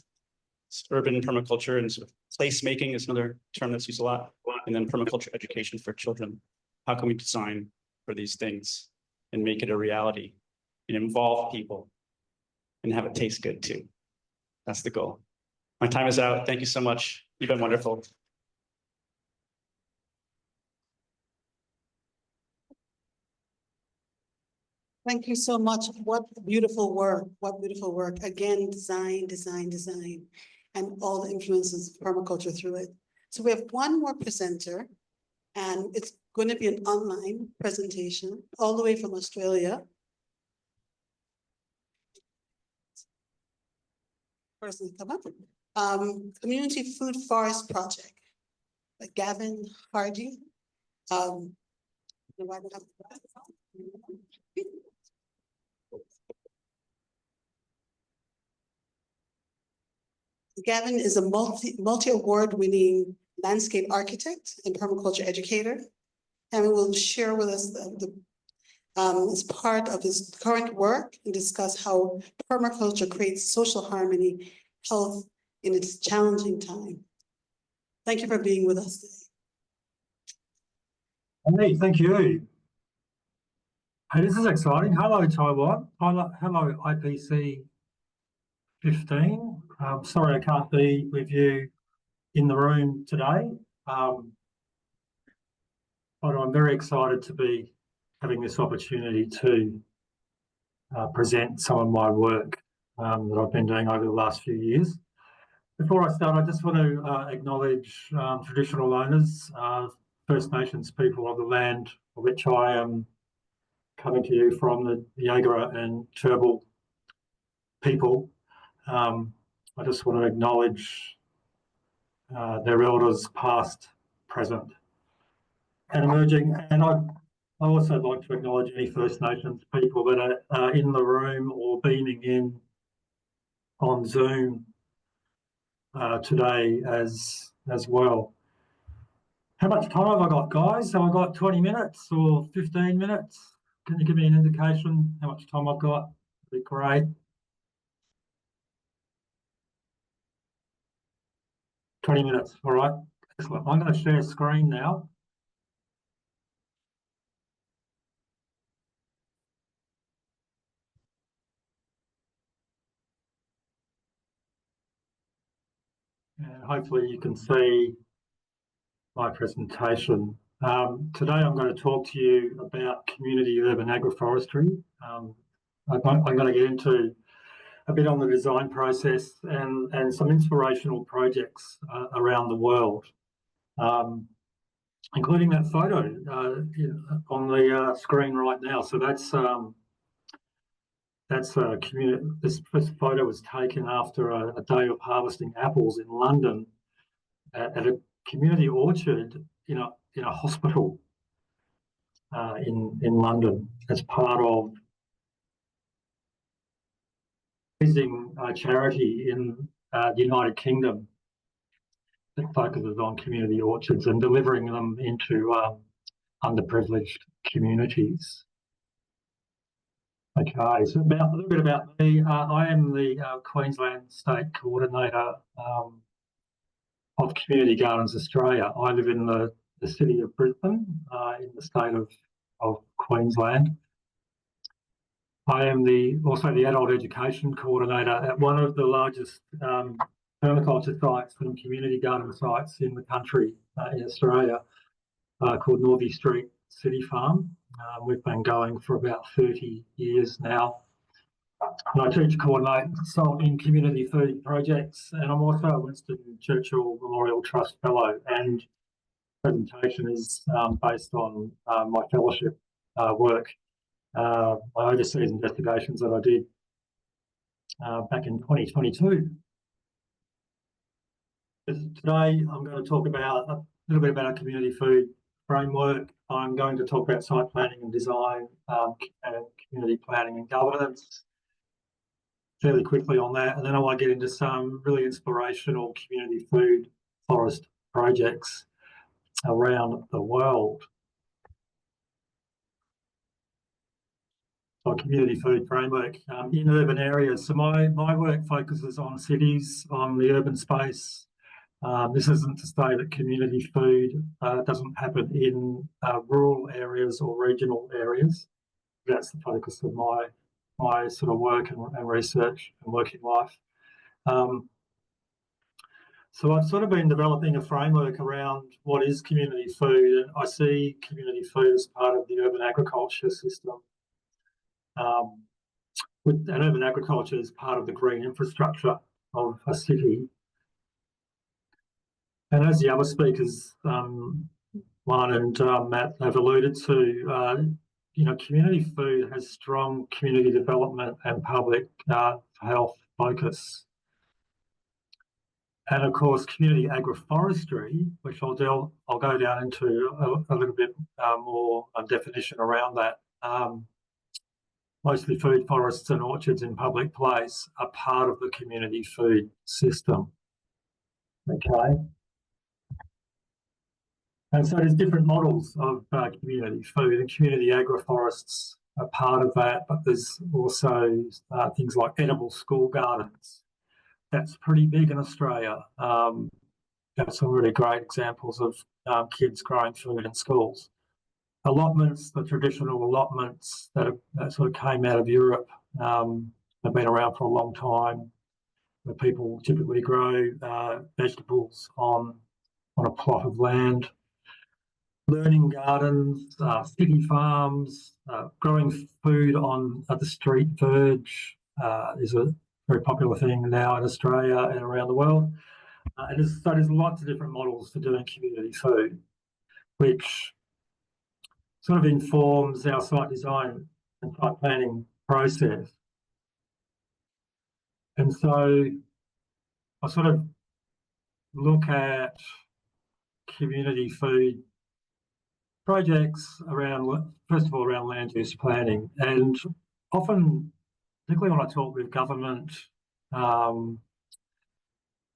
It's urban permaculture and sort of placemaking is another term that's used a lot. And then permaculture education for children. How can we design for these things and make it a reality and involve people and have it taste good too? That's the goal. My time is out. Thank you so much. You've been wonderful. Thank you so much. What beautiful work. What beautiful work. Again, design, design, design, and all the influences of permaculture through it. So we have one more presenter, and it's going to be an online presentation all the way from Australia. Person come up. Community Food Forest Project by Gavin Hardy. Gavin is a multi-award winning landscape architect and permaculture educator, and will share with us as part of his current work and discuss how permaculture creates social harmony, health in its challenging time. Thank you for being with us today. Hey, thank you. Hey, this is exciting. Hello, Taiwan. Hello, IPC15. Sorry I can't be with you in the room today, but I'm very excited to be having this opportunity to present some of my work that I've been doing over the last few years. Before I start, I just want to acknowledge traditional owners, First Nations people of the land of which I am coming to you from the Yagara and Turrbal people. I just want to acknowledge their elders past, present and emerging. And I also like to acknowledge any First Nations people that are in the room or beaming in on Zoom today as well. How much time have I got, guys? Have I got 20 minutes or 15 minutes? Can you give me an indication how much time I've got? That'd be great. 20 minutes, all right. Excellent. I'm going to share screen now. And hopefully you can see my presentation. Today I'm going to talk to you about community urban agroforestry. I'm going to get into a bit on the design process and some inspirational projects around the world, including that photo on the screen right now. So that's a community. This photo was taken after a day of harvesting apples in London at a community orchard in a hospital in London as part of raising a charity in the United Kingdom that focuses on community orchards and delivering them into underprivileged communities. Okay, so a little bit about me. I am the Queensland State Coordinator of Community Gardens Australia. I live in the city of Brisbane in the state of Queensland. I am also the Adult Education Coordinator at one of the largest permaculture sites and community garden sites in the country in Australia called Northey Street City Farm. We've been going for about 30 years now. And I teach, coordinate, and consult in community food projects, and I'm also a Winston Churchill Memorial Trust Fellow, and presentation is based on my fellowship work, my overseas investigations that I did back in 2022. Today I'm going to talk about a little bit about our community food framework. I'm going to talk about site planning and design, and community planning and governance fairly quickly on that, and then I want to get into some really inspirational community food forest projects around the world. So community food framework in urban areas. So my work focuses on cities, on the urban space. This isn't to say that community food doesn't happen in rural areas or regional areas. That's the focus of my sort of work and research and working life. So I've sort of been developing a framework around what is community food, and I see community food as part of the urban agriculture system. And urban agriculture is part of the green infrastructure of a city. And as the other speakers, Juan and Matt, have alluded to, community food has strong community development and public health focus. And of course, community agroforestry, which I'll go down into a little bit more definition around that. Mostly food forests and orchards in public place are part of the community food system. Okay. And so there's different models of community food, and community agroforests are part of that, but there's also things like edible school gardens. That's pretty big in Australia. Got some really great examples of kids growing food in schools. Allotments, the traditional allotments that sort of came out of Europe, have been around for a long time, where people typically grow vegetables on a plot of land. Learning gardens, city farms, growing food on the street verge is a very popular thing now in Australia and around the world. So there's lots of different models for doing community food, which sort of informs our site design and site planning process. And so I sort of look at community food projects around, first of all, around land use planning, and often, particularly when I talk with government, I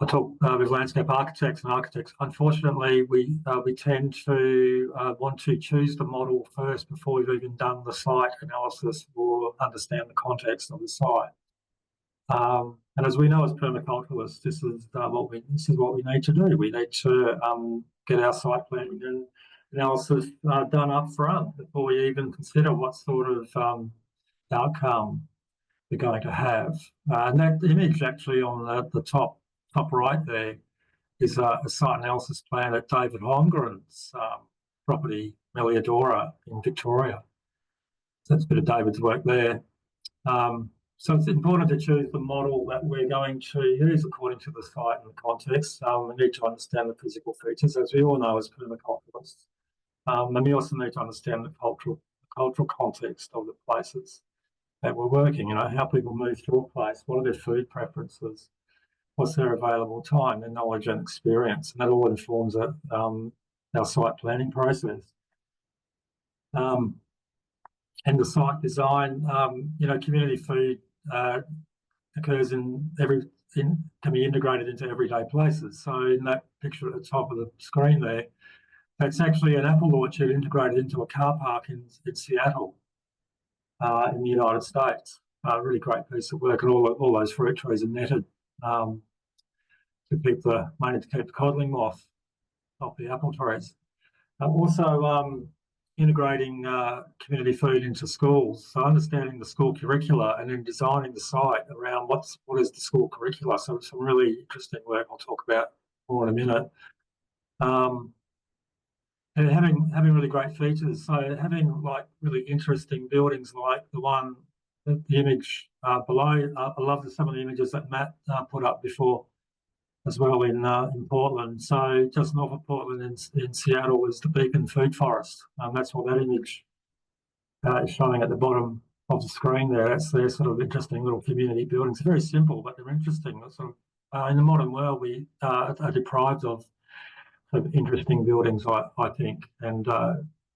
talk with landscape architects and architects. Unfortunately, we tend to want to choose the model first before we've even done the site analysis or understand the context of the site. And as we know as permaculturalists, this is what we need to do. We need to get our site planning and analysis done up front before we even consider what sort of outcome we're going to have. And that image actually on the top right there is a site analysis plan at David Holmgren's property, Meliadora in Victoria. So that's a bit of David's work there. So it's important to choose the model that we're going to use according to the site and the context. We need to understand the physical features, as we all know as permaculturists. And we also need to understand the cultural context of the places that we're working. You know, how people move through a place, what are their food preferences, what's their available time, their knowledge and experience, and that all informs our site planning process. And the site design, you know, community food occurs can be integrated into everyday places. So in that picture at the top of the screen there, that's actually an apple orchard integrated into a car park in Seattle, in the United States. A really great piece of work, and all those fruit trees are netted to keep the codling moth off the apple trees. Also integrating community food into schools, so understanding the school curricula and then designing the site around what is the school curricula. So some really interesting work I'll talk about more in a minute. And having really great features. So having like really interesting buildings like the image below. I love some of the images that Matt put up before as well in Portland. So just north of Portland in Seattle is the Beacon Food Forest. That's what that image is showing at the bottom of the screen there. That's their sort of interesting little community buildings. Very simple, but they're interesting. Sort of, in the modern world, we are deprived of interesting buildings, I think, and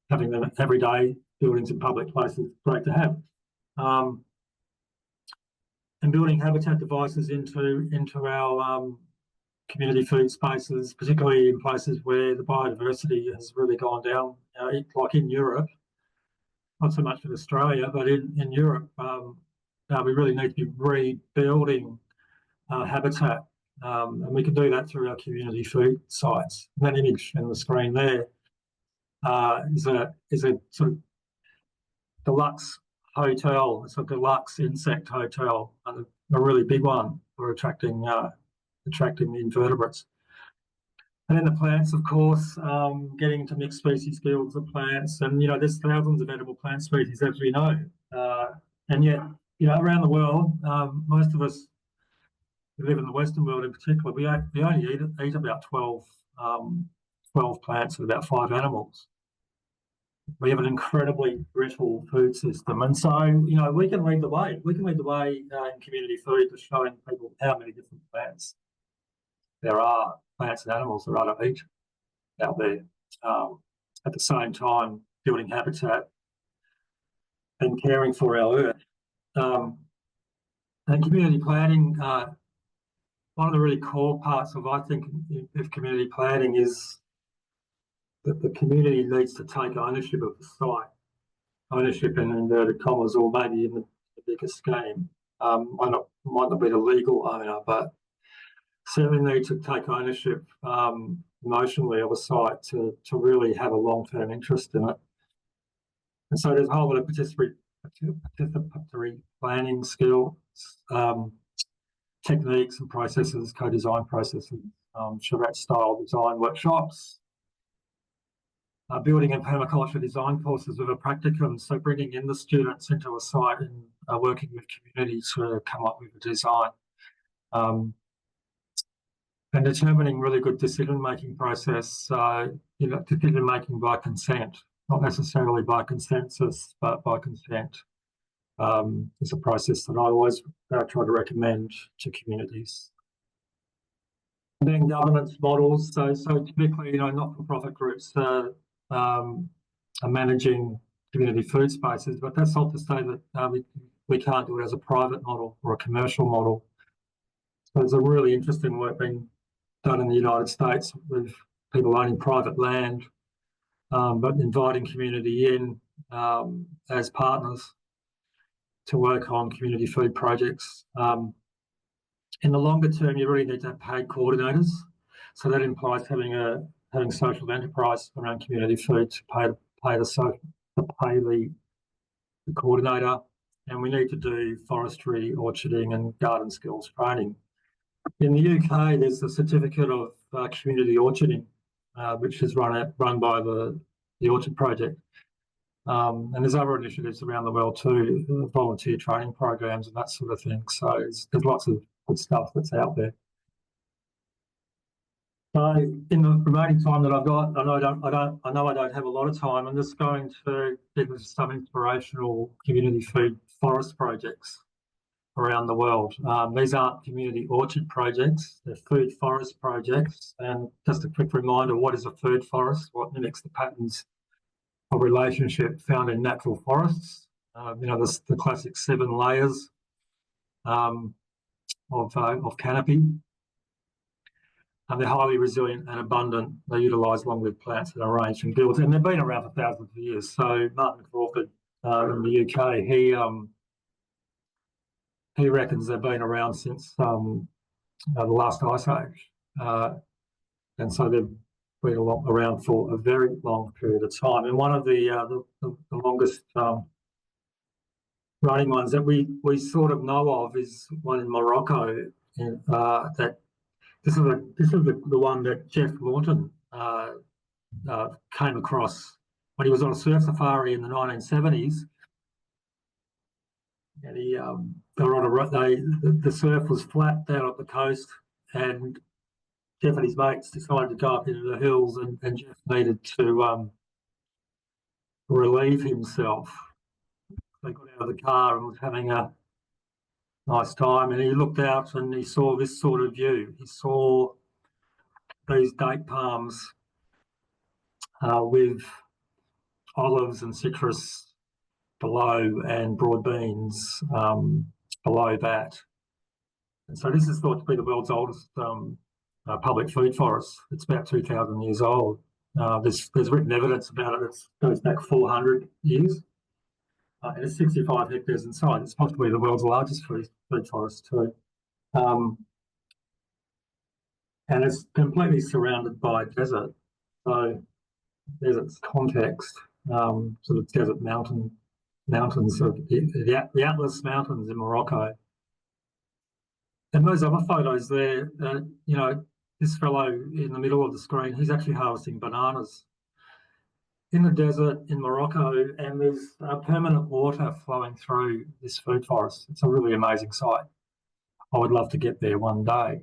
having them everyday buildings in public places is great to have. And building habitat devices into our community food spaces, particularly in places where the biodiversity has really gone down, like in Europe, not so much in Australia, but in Europe, we really need to be rebuilding habitat. And we can do that through our community food sites. And that image on the screen there is a sort of deluxe hotel. It's a deluxe insect hotel, and a really big one for attracting the invertebrates. And then the plants, of course, getting into mixed species fields of plants. And, you know, there's thousands of edible plant species, as we know. And yet, you know, around the world, most of us who live in the Western world in particular, we only eat about 12 plants and about 5 animals. We have an incredibly brittle food system. And so, you know, we can lead the way. We can lead the way in community food to showing people how many different plants there are, plants and animals there are to eat out there. At the same time, building habitat and caring for our earth. And community planning, one of the really core parts of, I think, of community planning is that the community needs to take ownership of the site. Ownership in inverted commas, or maybe in the bigger scheme. Might not be the legal owner, but certainly need to take ownership emotionally of a site to really have a long-term interest in it. And so there's a whole lot of participatory planning skills, techniques and processes, co-design processes, charrette-style design workshops, building and permaculture design courses with a practicum, so bringing in the students into a site and working with community to come up with a design. And determining really good decision-making process, you know, decision-making by consent. not necessarily by consensus, but by consent. It's a process that I always try to recommend to communities. And then governance models. So typically, not-for-profit groups are managing community food spaces, but that's not to say that we can't do it as a private model or a commercial model. So there's a really interesting work being done in the United States with people owning private land, but inviting community in as partners to work on community food projects. In the longer term, you really need to have paid coordinators. So that implies having social enterprise around community food to pay the coordinator. And we need to do forestry, orcharding, and garden skills training. In the UK, there's the certificate of community orcharding, which is run by the Orchard Project. And there's other initiatives around the world too, volunteer training programs and that sort of thing. So there's lots of good stuff that's out there. So in the remaining time that I've got, I know I don't have a lot of time. I'm just going to give us some inspirational community food forest projects around the world. These aren't community orchard projects, they're food forest projects. And just a quick reminder, what is a food forest? What mimics the patterns of relationship found in natural forests? The classic 7 layers of canopy. And they're highly resilient and abundant. They utilise long-lived plants that are arranged in guilds, and they've been around for thousands of years. So Martin Crawford in the UK, he reckons they've been around since the last ice age, and so they've been around for a very long period of time. And one of the longest running ones that we sort of know of is one in Morocco, and that. This is the one that Jeff Lawton came across when he was on a surf safari in the 1970s. And they were on the surf was flat down at the coast, and Jeff and his mates decided to go up into the hills, and Jeff needed to relieve himself. They got out of the car and was having a nice time, and he looked out and he saw this sort of view. He saw these date palms with olives and citrus below and broad beans below that. And so this is thought to be the world's oldest public food forest. It's about 2,000 years old. There's written evidence about it. It goes back 400 years. And it's 65 hectares in size. It's possibly the world's largest food forest too. And it's completely surrounded by desert. So desert's context, sort of desert mountains of the Atlas Mountains in Morocco. And those other photos there, this fellow in the middle of the screen, he's actually harvesting bananas in the desert in Morocco, and there's permanent water flowing through this food forest. It's a really amazing sight. I would love to get there one day.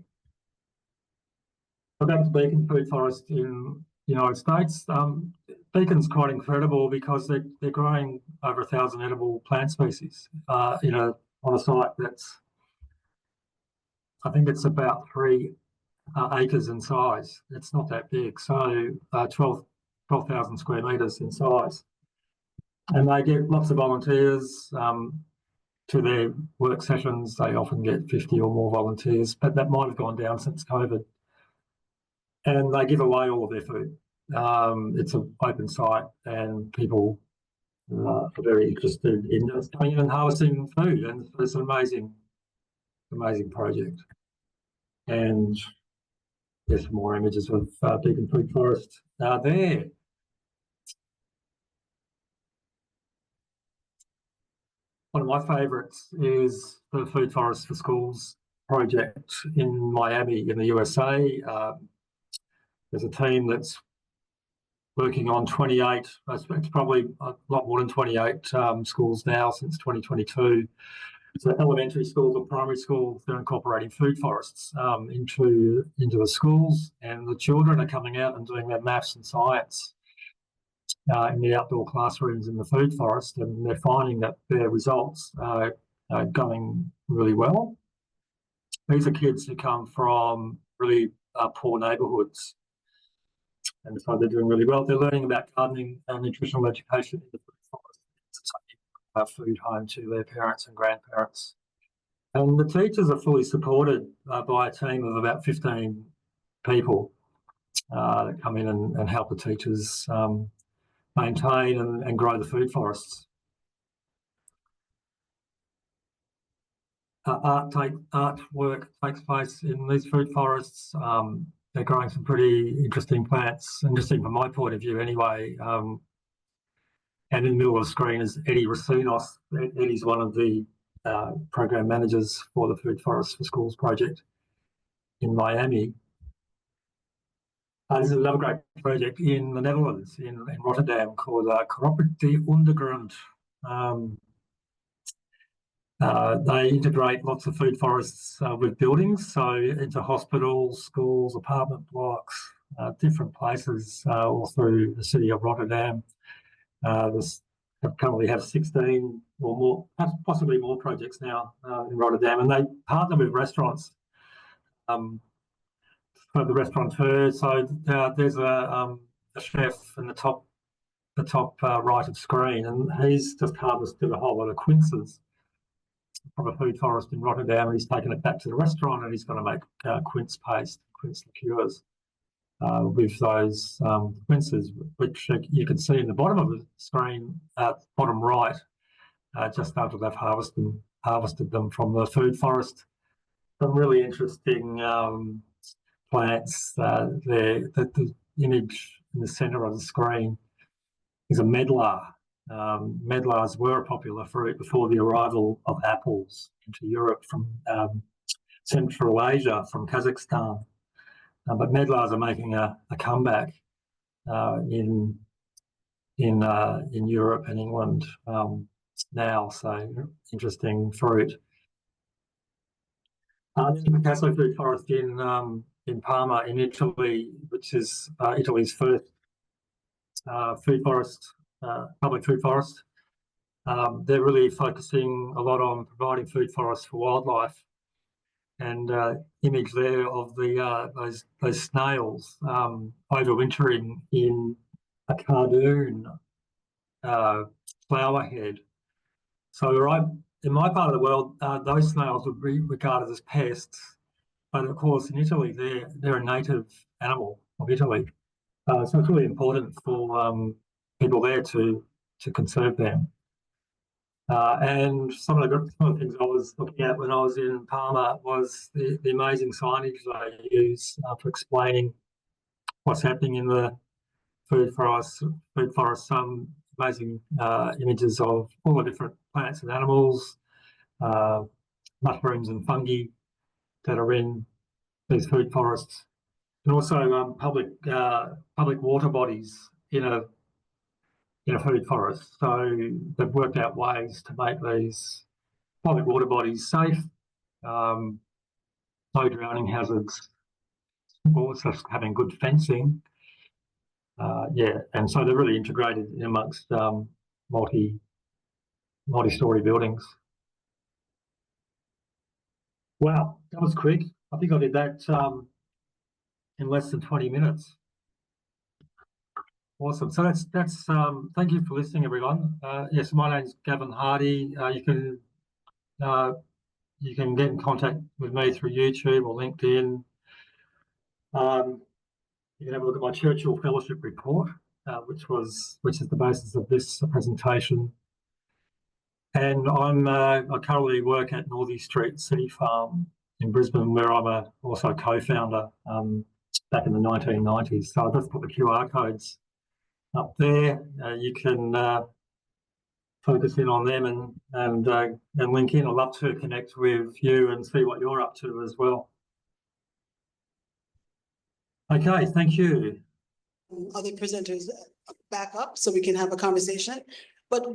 So back to Beacon Food Forest in the United States. Beacon's quite incredible because they're growing over 1,000 edible plant species, on a site that's, I think it's about 3 acres in size. It's not that big, so 12,000 square metres in size. And they get lots of volunteers to their work sessions. They often get 50 or more volunteers, but that might have gone down since COVID. And they give away all of their food. It's an open site, and people are very interested in just coming in and harvesting food. And it's an amazing project. And there's some more images of Beacon Food Forest there. One of my favourites is the Food Forest for Schools project in Miami in the USA. There's a team that's working on 28, it's probably a lot more than 28 schools now since 2022. So elementary schools or primary schools, they're incorporating food forests into the schools, and the children are coming out and doing their maths and science in the outdoor classrooms in the food forest, and they're finding that their results are going really well. These are kids who come from really poor neighbourhoods, and so they're doing really well. They're learning about gardening and nutritional education in the food forest, taking food home to their parents and grandparents. And the teachers are fully supported by a team of about 15 people that come in and help the teachers maintain and grow the food forests. Artwork takes place in these food forests. They're growing some pretty interesting plants, interesting from my point of view anyway. And in the middle of the screen is Eddie Racinos. Eddie's one of the program managers for the Food Forest for Schools project in Miami. This is another great project in the Netherlands, in Rotterdam, called Cooperative Undergrond. They integrate lots of food forests with buildings, so into hospitals, schools, apartment blocks, different places all through the city of Rotterdam. Currently have 16 or more, possibly more projects now in Rotterdam, and they partner with restaurants for the restaurateurs. So there's a chef in the top right of screen, and he's just harvested a whole lot of quinces from a food forest in Rotterdam, and he's taken it back to the restaurant, and he's going to make quince paste, quince liqueurs with those quinces, which you can see in the bottom of the screen, bottom right, just after they've harvested them from the food forest. Some really interesting plants there. The image in the centre of the screen is a medlar. Medlars were a popular fruit before the arrival of apples into Europe from Central Asia, from Kazakhstan. But medlars are making a comeback in Europe and England now. So interesting fruit. The Picasso Food Forest in Parma, in Italy, which is Italy's first food forest, public food forest. They're really focusing a lot on providing food forests for wildlife. And image there of the those snails overwintering in a cardoon flower head. So in my part of the world, those snails would be regarded as pests, but of course in Italy they're a native animal of Italy. So it's really important for people there to conserve them. And some of the things I was looking at when I was in Parma was the amazing signage they use for explaining what's happening in the food forest. Some amazing images of all the different plants and animals, mushrooms and fungi that are in these food forests, and also public water bodies in a food forest. So they've worked out ways to make these public water bodies safe, no drowning hazards, also having good fencing. And so they're really integrated in amongst multi-story buildings. Wow, that was quick. I think I did that in less than 20 minutes. Awesome. So that's thank you for listening, everyone. Yes, my name's Gavin Hardy. You can get in contact with me through YouTube or LinkedIn. You can have a look at my Churchill Fellowship report, which is the basis of this presentation. And I currently work at Northey Street City Farm in Brisbane, where I'm also a co-founder back in the 1990s. So I'll just put the QR codes up there. You can focus in on them and link in. I'd love to connect with you and see what you're up to as well. Okay, thank you. Other presenters back up so we can have a conversation. But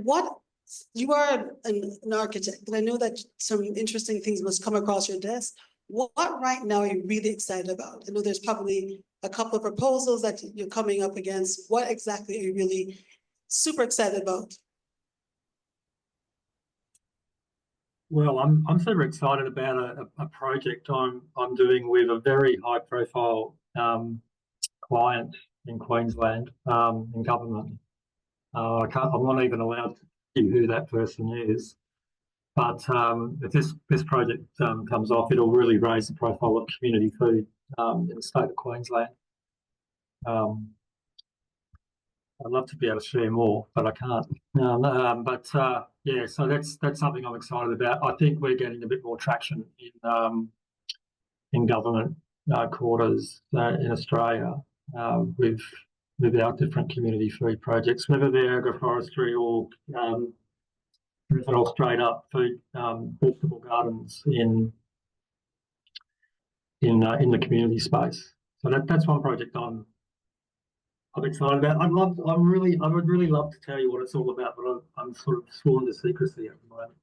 you are an architect, and I know that some interesting things must come across your desk. What right now are you really excited about? I know there's probably a couple of proposals that you're coming up against. What exactly are you really super excited about? Well, I'm super excited about a project I'm doing with a very high profile client in Queensland in government. I'm not even allowed to see who that person is, but if this project comes off, it'll really raise the profile of community food in the state of Queensland. I'd love to be able to share more, but I can't. Yeah, so that's something I'm excited about. I think we're getting a bit more traction in government quarters in Australia with our different community food projects, whether they're agroforestry or straight up food vegetable gardens in the community space. So that's one project I'm excited about. I would really love to tell you what it's all about, but I'm sort of sworn to secrecy at the moment.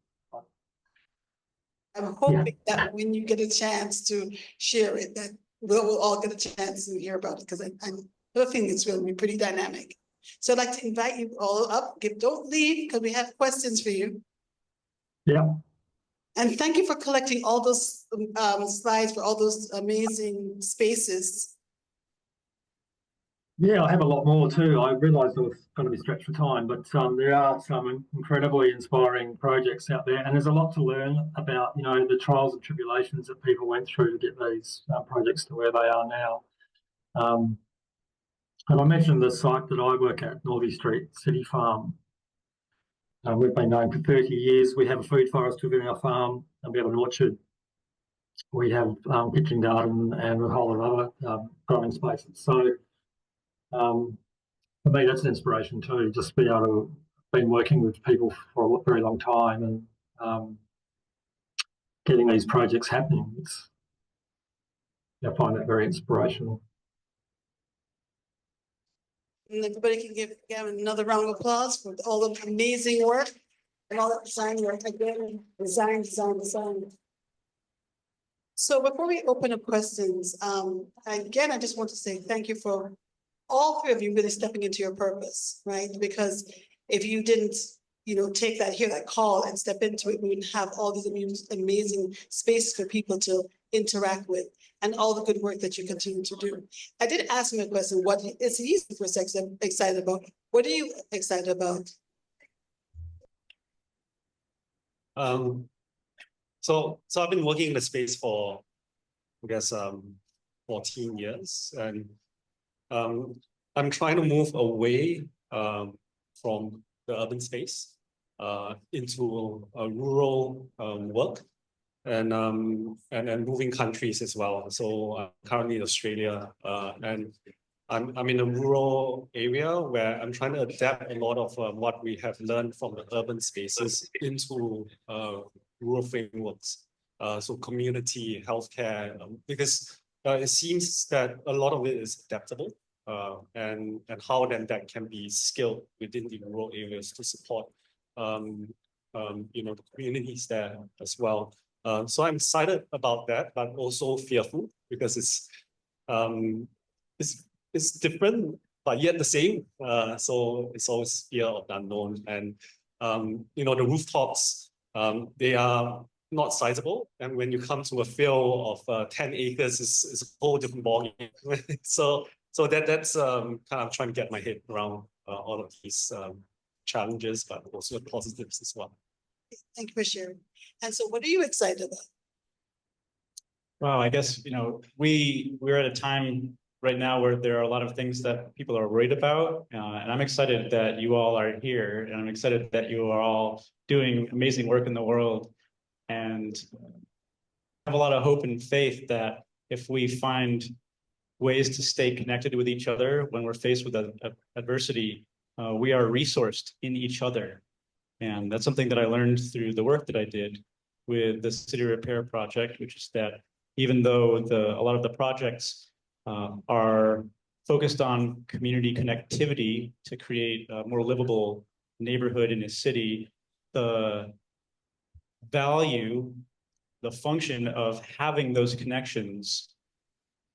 I'm hoping that when you get a chance to share it, that we'll all get a chance to hear about it, because I think it's going to be pretty dynamic. So I'd like to invite you all up. Don't leave, because we have questions for you. Yeah. And thank you for collecting all those slides for all those amazing spaces. Yeah, I have a lot more too. I realised I was going to be stretched for time, but there are some incredibly inspiring projects out there, and there's a lot to learn about, you know, the trials and tribulations that people went through to get these projects to where they are now. And I mentioned the site that I work at, Northey Street City Farm. We've been known for 30 years. We have a food forest within our farm, and we have an orchard. We have kitchen garden and a whole lot of other growing spaces. So for me, that's an inspiration too, just be able to been working with people for a very long time and getting these projects happening. I find that very inspirational. And everybody can give Gavin another round of applause for all the amazing work and all that design work. Again, design. So before we open up questions, again, I just want to say thank you for all three of you really stepping into your purpose, right? Because if you didn't, take that call and step into it, we wouldn't have all these amazing spaces for people to interact with and all the good work that you continue to do. I did ask him a question, what is he excited about? What are you excited about? So I've been working in the space for, I guess, 14 years, and I'm trying to move away from the urban space into a rural work and moving countries as well. So I'm currently in Australia, and I'm in a rural area where I'm trying to adapt a lot of what we have learned from the urban spaces into rural frameworks. So community healthcare, because it seems that a lot of it is adaptable, and how then that can be scaled within the rural areas to support the communities there as well. So I'm excited about that, but also fearful because it's different, but yet the same. So it's always fear of the unknown, and the rooftops, they are not sizable, and when you come to a field of 10 acres, it's a whole different ballgame. So that's kind of trying to get my head around all of these challenges, but also the positives as well. Thank you for sharing. And so, what are you excited about? Well, I guess we're at a time right now where there are a lot of things that people are worried about, and I'm excited that you all are here, and I'm excited that you are all doing amazing work in the world, and have a lot of hope and faith that if we find ways to stay connected with each other when we're faced with adversity, we are resourced in each other. And that's something that I learned through the work that I did with the City Repair Project, which is that even though a lot of the projects are focused on community connectivity to create a more livable neighborhood in a city, the value, the function of having those connections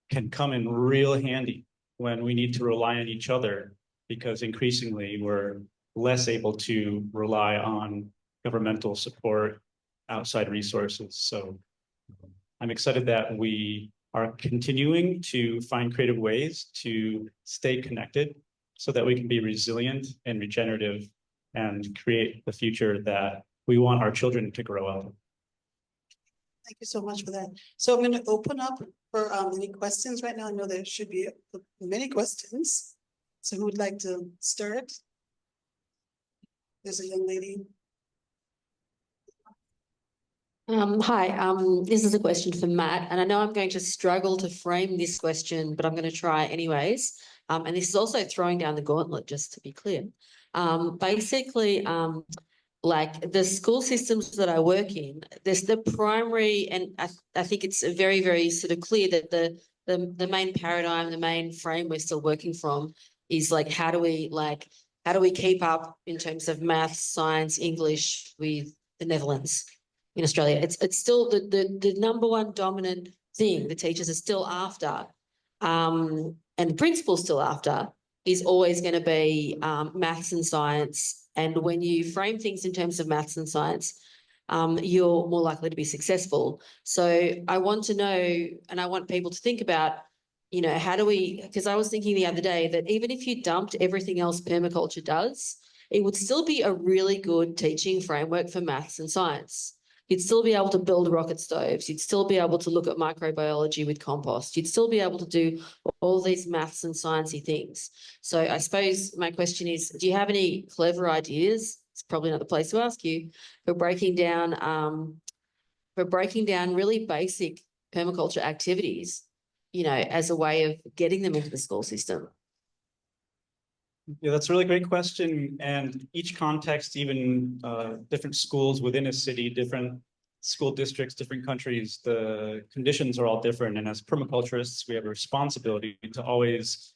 can come in real handy when we need to rely on each other, because increasingly we're less able to rely on governmental support, outside resources. So I'm excited that we are continuing to find creative ways to stay connected so that we can be resilient and regenerative and create the future that we want our children to grow up. Thank you so much for that. So I'm going to open up for any questions right now. I know there should be many questions. So who would like to start? There's a young lady. Hi, this is a question for Matt, and I know I'm going to struggle to frame this question, but I'm going to try anyways. And this is also throwing down the gauntlet, just to be clear. Basically, like the school systems that I work in, there's the primary, and I think it's very, very sort of clear that the main paradigm, the main frame we're still working from is like, how do we keep up in terms of maths, science, English with the Netherlands in Australia? It's still the number one dominant thing the teachers are still after, and the principal's still after, is always going to be maths and science. And when you frame things in terms of maths and science, you're more likely to be successful. So I want to know, and I want people to think about, you know, how do we, because I was thinking the other day that even if you dumped everything else permaculture does, it would still be a really good teaching framework for maths and science. You'd still be able to build rocket stoves. You'd still be able to look at microbiology with compost. You'd still be able to do all these maths and sciencey things. So I suppose my question is, do you have any clever ideas? It's probably not the place to ask you, for breaking down really basic permaculture activities, you know, as a way of getting them into the school system? Yeah, that's a really great question. And each context, even different schools within a city, different school districts, different countries, the conditions are all different. And as permaculturists, we have a responsibility to always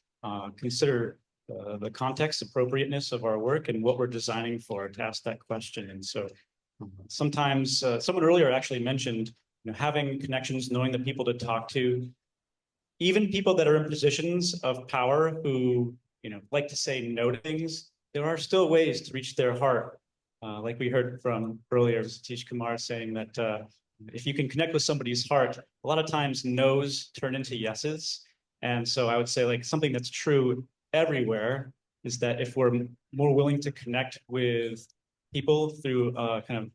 consider the context appropriateness of our work and what we're designing for, to ask that question. And so sometimes someone earlier actually mentioned, you know, having connections, knowing the people to talk to, even people that are in positions of power who, you know, like to say no to things, there are still ways to reach their heart. Like we heard from earlier, Satish Kumar saying that if you can connect with somebody's heart, a lot of times no's turn into yeses. And so I would say, like, something that's true everywhere is that if we're more willing to connect with people through kind of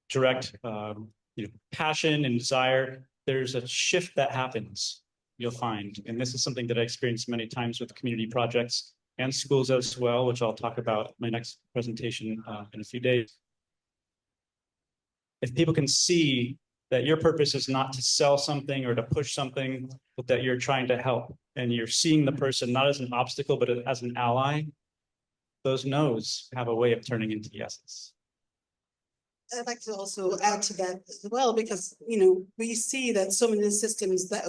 direct passion and desire, there's a shift that happens, you'll find. And this is something that I experienced many times with community projects and schools as well, which I'll talk about in my next presentation in a few days. If people can see that your purpose is not to sell something or to push something, but that you're trying to help, and you're seeing the person not as an obstacle, but as an ally, those no's have a way of turning into yeses. I'd like to also add to that as well, because, you know, we see that so many systems that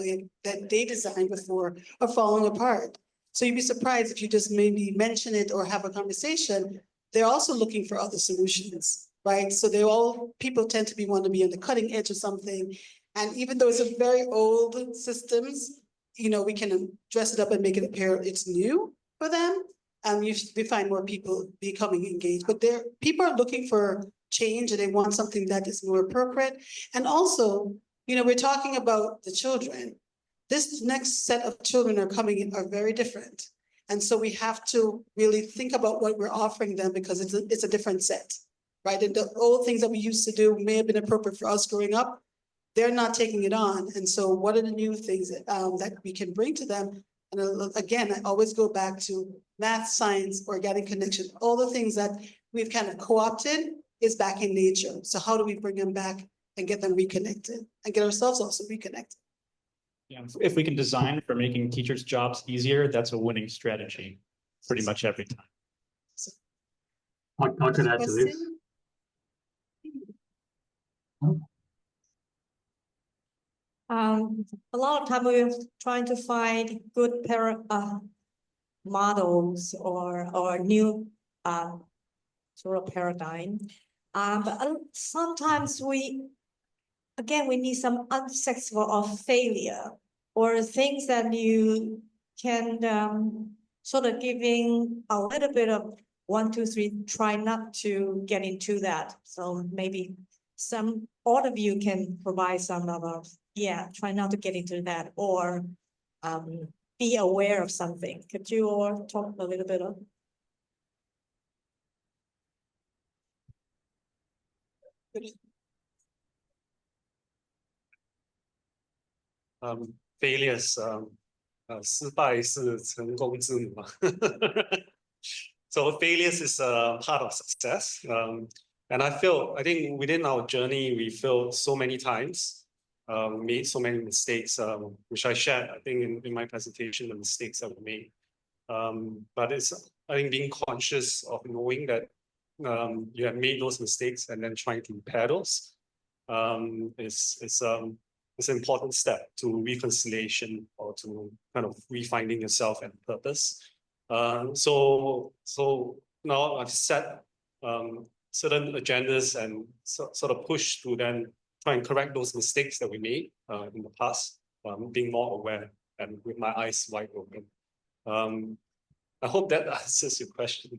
they designed before are falling apart. So you'd be surprised if you just maybe mention it or have a conversation. They're also looking for other solutions, right? So people tend to want to be on the cutting edge of something. And even though it's a very old systems, you know, we can dress it up and make it appear it's new for them. We find more people becoming engaged, but people are looking for change, and they want something that is more appropriate. And also, you know, we're talking about the children. This next set of children are coming in are very different. And so we have to really think about what we're offering them, because it's a different set, right? And the old things that we used to do may have been appropriate for us growing up. They're not taking it on. And so what are the new things that we can bring to them? And again, I always go back to math, science, organic connection, all the things that we've kind of co-opted is back in nature. So how do we bring them back and get them reconnected and get ourselves also reconnected? Yeah, if we can design for making teachers' jobs easier, that's a winning strategy pretty much every time. I could add to this. A lot of time we're trying to find good models or new sort of paradigm. But sometimes we need some unsuccessful or failure, or things that you can sort of giving a little bit of 1, 2, 3, try not to get into that. So maybe all of you can provide some of, try not to get into that, or be aware of something. Could you all talk a little bit of? Failures, 失败是成功之母嘛。So failures is a part of success. And I think within our journey, we failed so many times, made so many mistakes, which I shared, I think in my presentation, the mistakes that we made. But I think being conscious of knowing that you have made those mistakes and then trying to repair those is an important step to reconciliation or to kind of refinding yourself and purpose. So now I've set certain agendas and sort of push to then try and correct those mistakes that we made in the past, being more aware and with my eyes wide open. I hope that answers your question.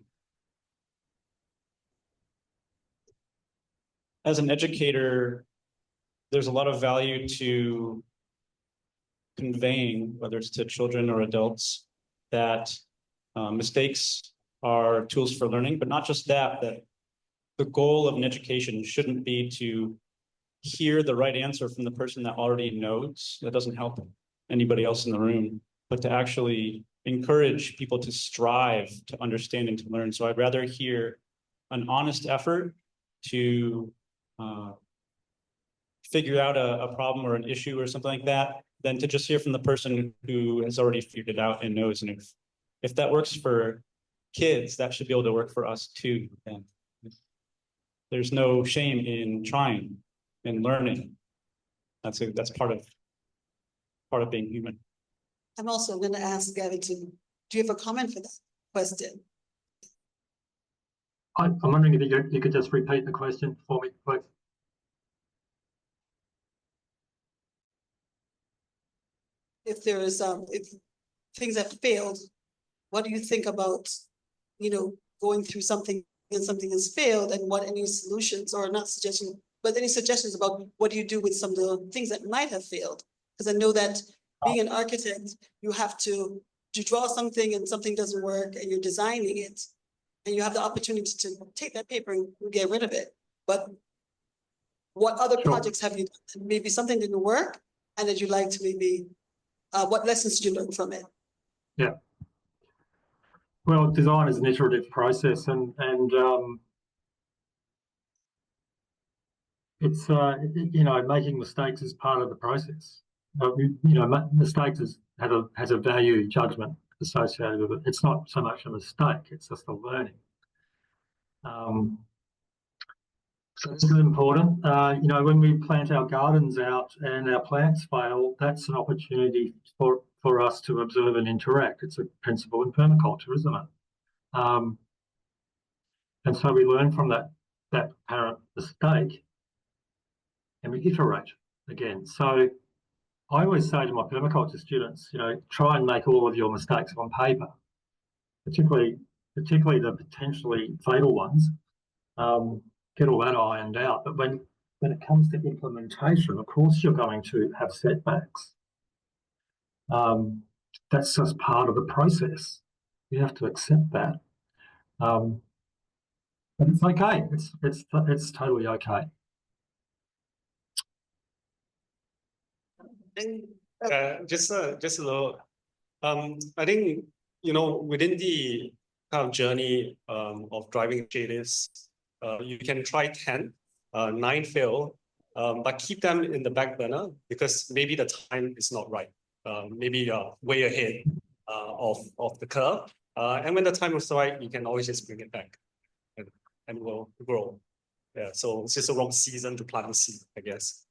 As an educator, there's a lot of value to conveying, whether it's to children or adults, that mistakes are tools for learning, but not just that the goal of an education shouldn't be to hear the right answer from the person that already knows. That doesn't help anybody else in the room, but to actually encourage people to strive to understand and to learn. So I'd rather hear an honest effort to figure out a problem or an issue or something like that than to just hear from the person who has already figured it out and knows. And if that works for kids, that should be able to work for us too. And there's no shame in trying and learning. That's part of being human. I'm also going to ask Gavin do you have a comment for that question? I'm wondering if you could just repeat the question for me, please. If there is if things have failed, what do you think about, going through something and something has failed, and what any solutions, or not suggestions, but any suggestions about what do you do with some of the things that might have failed? Because I know that being an architect, you have to draw something and something doesn't work and you're designing it, and you have the opportunity to take that paper and get rid of it. But what other projects have you done? Maybe something didn't work and that you'd like to maybe, what lessons did you learn from it? Yeah. Well, design is an iterative process, and it's making mistakes is part of the process. Mistakes has a value judgment associated with it. It's not so much a mistake; it's just a learning. So this is important. When we plant our gardens out and our plants fail, that's an opportunity for us to observe and interact. It's a principle in permaculture, isn't it? And so we learn from that apparent mistake and we iterate again. So I always say to my permaculture students, try and make all of your mistakes on paper, particularly the potentially fatal ones. Get all that ironed out. But when it comes to implementation, of course, you're going to have setbacks. That's just part of the process. You have to accept that. But it's okay. It's totally okay. Just a little. I think within the kind of journey of driving initiatives, you can try 10, 9 fail, but keep them in the back burner because maybe the time is not right. Maybe you're way ahead of the curve, and when the time is right, you can always just bring it back, and will grow. Yeah, so it's just the wrong season to plant the seed, I guess.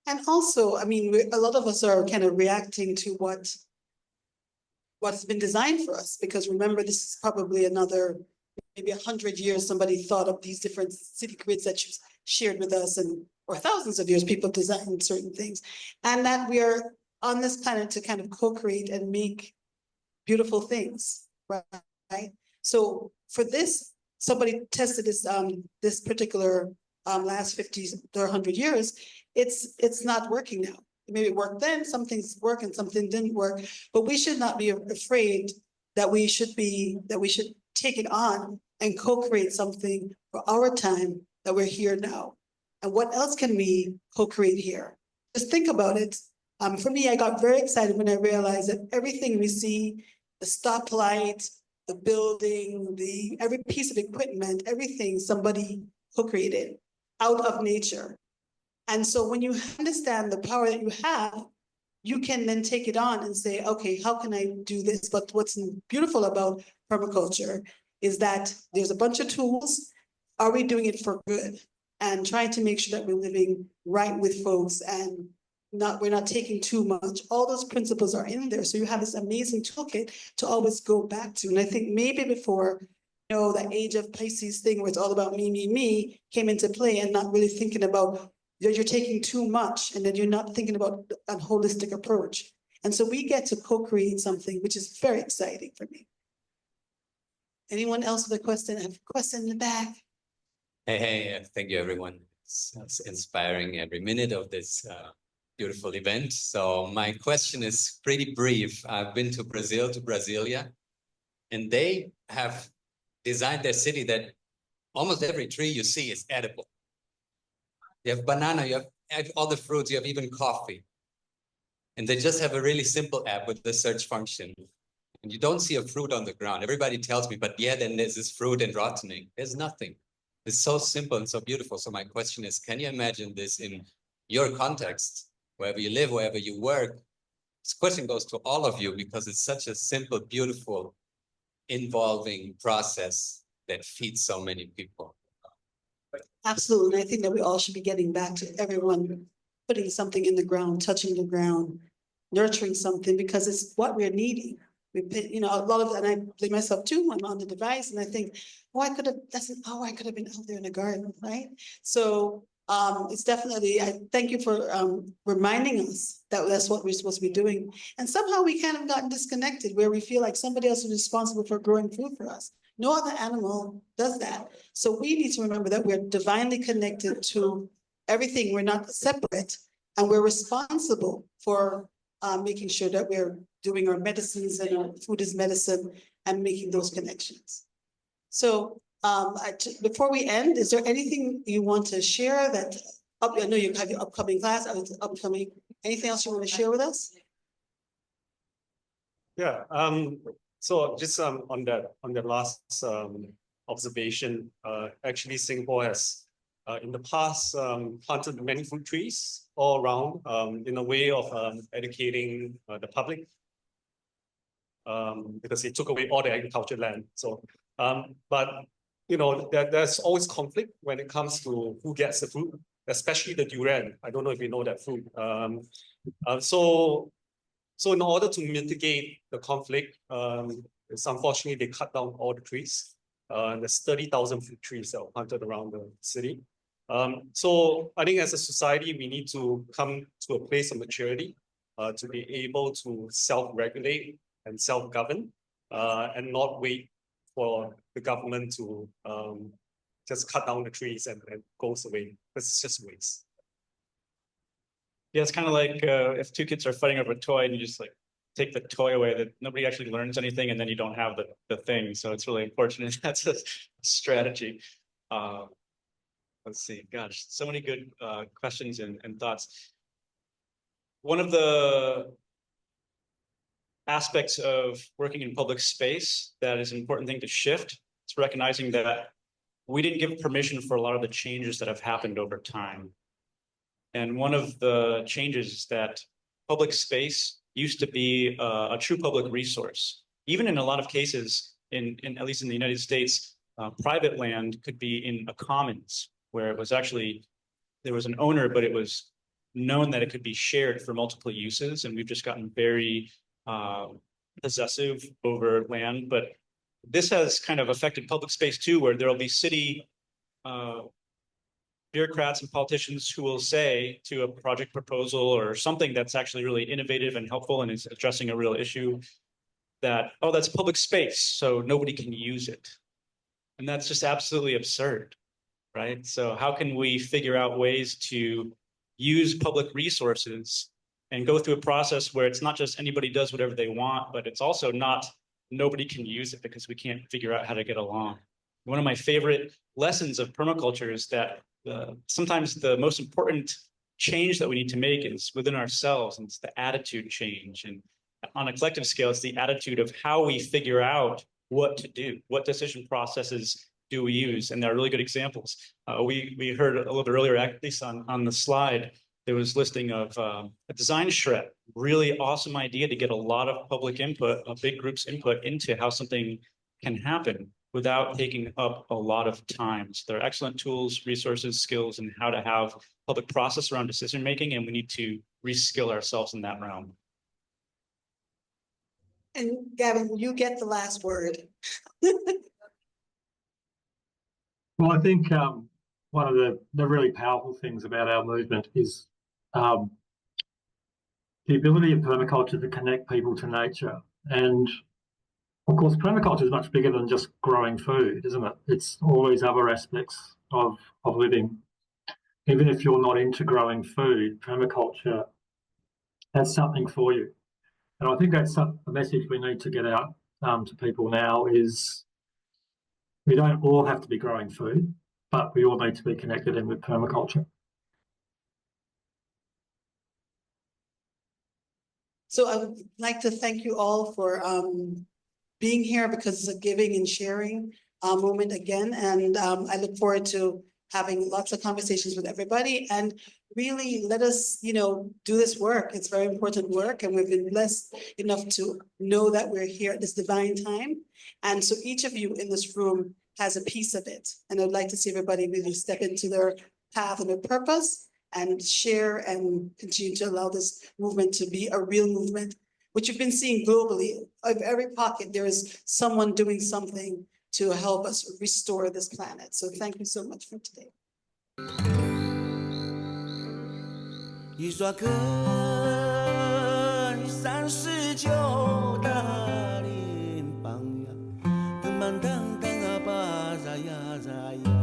And also, I mean, a lot of us are kind of reacting to what's been designed for us, because remember, this is probably another maybe 100 years somebody thought of these different city grids that you shared with us, or thousands of years people designed certain things, and that we are on this planet to kind of co-create and make beautiful things, right? So for this, somebody tested this particular last 50 or 100 years, it's not working now. Maybe it worked then, some things work and something didn't work, but we should not be afraid that we should take it on and co-create something for our time that we're here now. And what else can we co-create here? Just think about it. For me, I got very excited when I realized that everything we see, the stoplight, the building, every piece of equipment, everything somebody co-created out of nature. And so when you understand the power that you have, you can then take it on and say, okay, how can I do this? But what's beautiful about permaculture is that there's a bunch of tools. Are we doing it for good? And trying to make sure that we're living right with folks and we're not taking too much. All those principles are in there. So you have this amazing toolkit to always go back to. And I think maybe before, that age of Pisces thing where it's all about me came into play, and not really thinking about you're taking too much, and then you're not thinking about a holistic approach. And so we get to co-create something, which is very exciting for me. Anyone else with a question? I have a question in the back. Hey, thank you, everyone. It's inspiring every minute of this beautiful event. So my question is pretty brief. I've been to Brazil, to Brasilia, and they have designed their city that almost every tree you see is edible. You have banana, you have all the fruits, you have even coffee. And they just have a really simple app with the search function. And you don't see a fruit on the ground. Everybody tells me, but yeah, then there's this fruit and rotting. There's nothing. It's so simple and so beautiful. So my question is, can you imagine this in your context, wherever you live, wherever you work? This question goes to all of you because it's such a simple, beautiful, involving process that feeds so many people. Absolutely. And I think that we all should be getting back to everyone putting something in the ground, touching the ground, nurturing something, because it's what we're needing. We put, a lot of, and I blame myself too, I'm on the device and I think, I could have been out there in the garden, right? So it's definitely, I thank you for reminding us that that's what we're supposed to be doing. And somehow we kind of gotten disconnected where we feel like somebody else is responsible for growing food for us. No other animal does that. So we need to remember that we're divinely connected to everything. We're not separate, and we're responsible for making sure that we're doing our medicines and our food is medicine and making those connections. So before we end, is there anything you want to share that, I know you have your upcoming class, anything else you want to share with us? Yeah, so just on the last observation, actually Singapore has in the past planted many fruit trees all around in a way of educating the public because it took away all the agriculture land. So, but there's always conflict when it comes to who gets the fruit, especially the durian. I don't know if you know that fruit. So in order to mitigate the conflict, it's unfortunately they cut down all the trees. There's 30,000 fruit trees that are planted around the city. So I think as a society, we need to come to a place of maturity to be able to self-regulate and self-govern and not wait for the government to just cut down the trees and goes away. It's just waste. Yeah, it's kind of like if two kids are fighting over a toy and you just like take the toy away, that nobody actually learns anything, and then you don't have the thing. So it's really unfortunate. That's a strategy. Let's see, gosh, so many good questions and thoughts. One of the aspects of working in public space that is an important thing to shift is recognizing that we didn't give permission for a lot of the changes that have happened over time. And one of the changes is that public space used to be a true public resource. Even in a lot of cases, at least in the United States, private land could be in a commons where it was actually, there was an owner, but it was known that it could be shared for multiple uses. And we've just gotten very possessive over land. But this has kind of affected public space too, where there'll be city bureaucrats and politicians who will say to a project proposal or something that's actually really innovative and helpful and is addressing a real issue, that, oh, that's public space, so nobody can use it. And that's just absolutely absurd, right? So how can we figure out ways to use public resources and go through a process where it's not just anybody does whatever they want, but it's also not nobody can use it because we can't figure out how to get along. One of my favorite lessons of permaculture is that sometimes the most important change that we need to make is within ourselves, and it's the attitude change. And on a collective scale, it's the attitude of how we figure out what to do, what decision processes do we use, and there are really good examples. We heard a little bit earlier, at least on the slide, there was listing of a design shred, really awesome idea to get a lot of public input, a big group's input into how something can happen without taking up a lot of time. So there are excellent tools, resources, skills, and how to have public process around decision making, and we need to reskill ourselves in that realm. And Gavin, you get the last word. Well, I think one of the really powerful things about our movement is the ability of permaculture to connect people to nature. And of course, permaculture is much bigger than just growing food, isn't it? It's all these other aspects of living. Even if you're not into growing food, permaculture has something for you. And I think that's a message we need to get out to people now is we don't all have to be growing food, but we all need to be connected in with permaculture. So I would like to thank you all for being here, because it's a giving and sharing moment again. And I look forward to having lots of conversations with everybody, and really let us, do this work. It's very important work, and we've been blessed enough to know that we're here at this divine time. And so each of you in this room has a piece of it. And I'd like to see everybody really step into their path and their purpose and share and continue to allow this movement to be a real movement, which you've been seeing globally. Of every pocket, there is someone doing something to help us restore this planet. So thank you so much for today. 一刷根39大林帮呀，当当当当啊巴扎呀扎呀。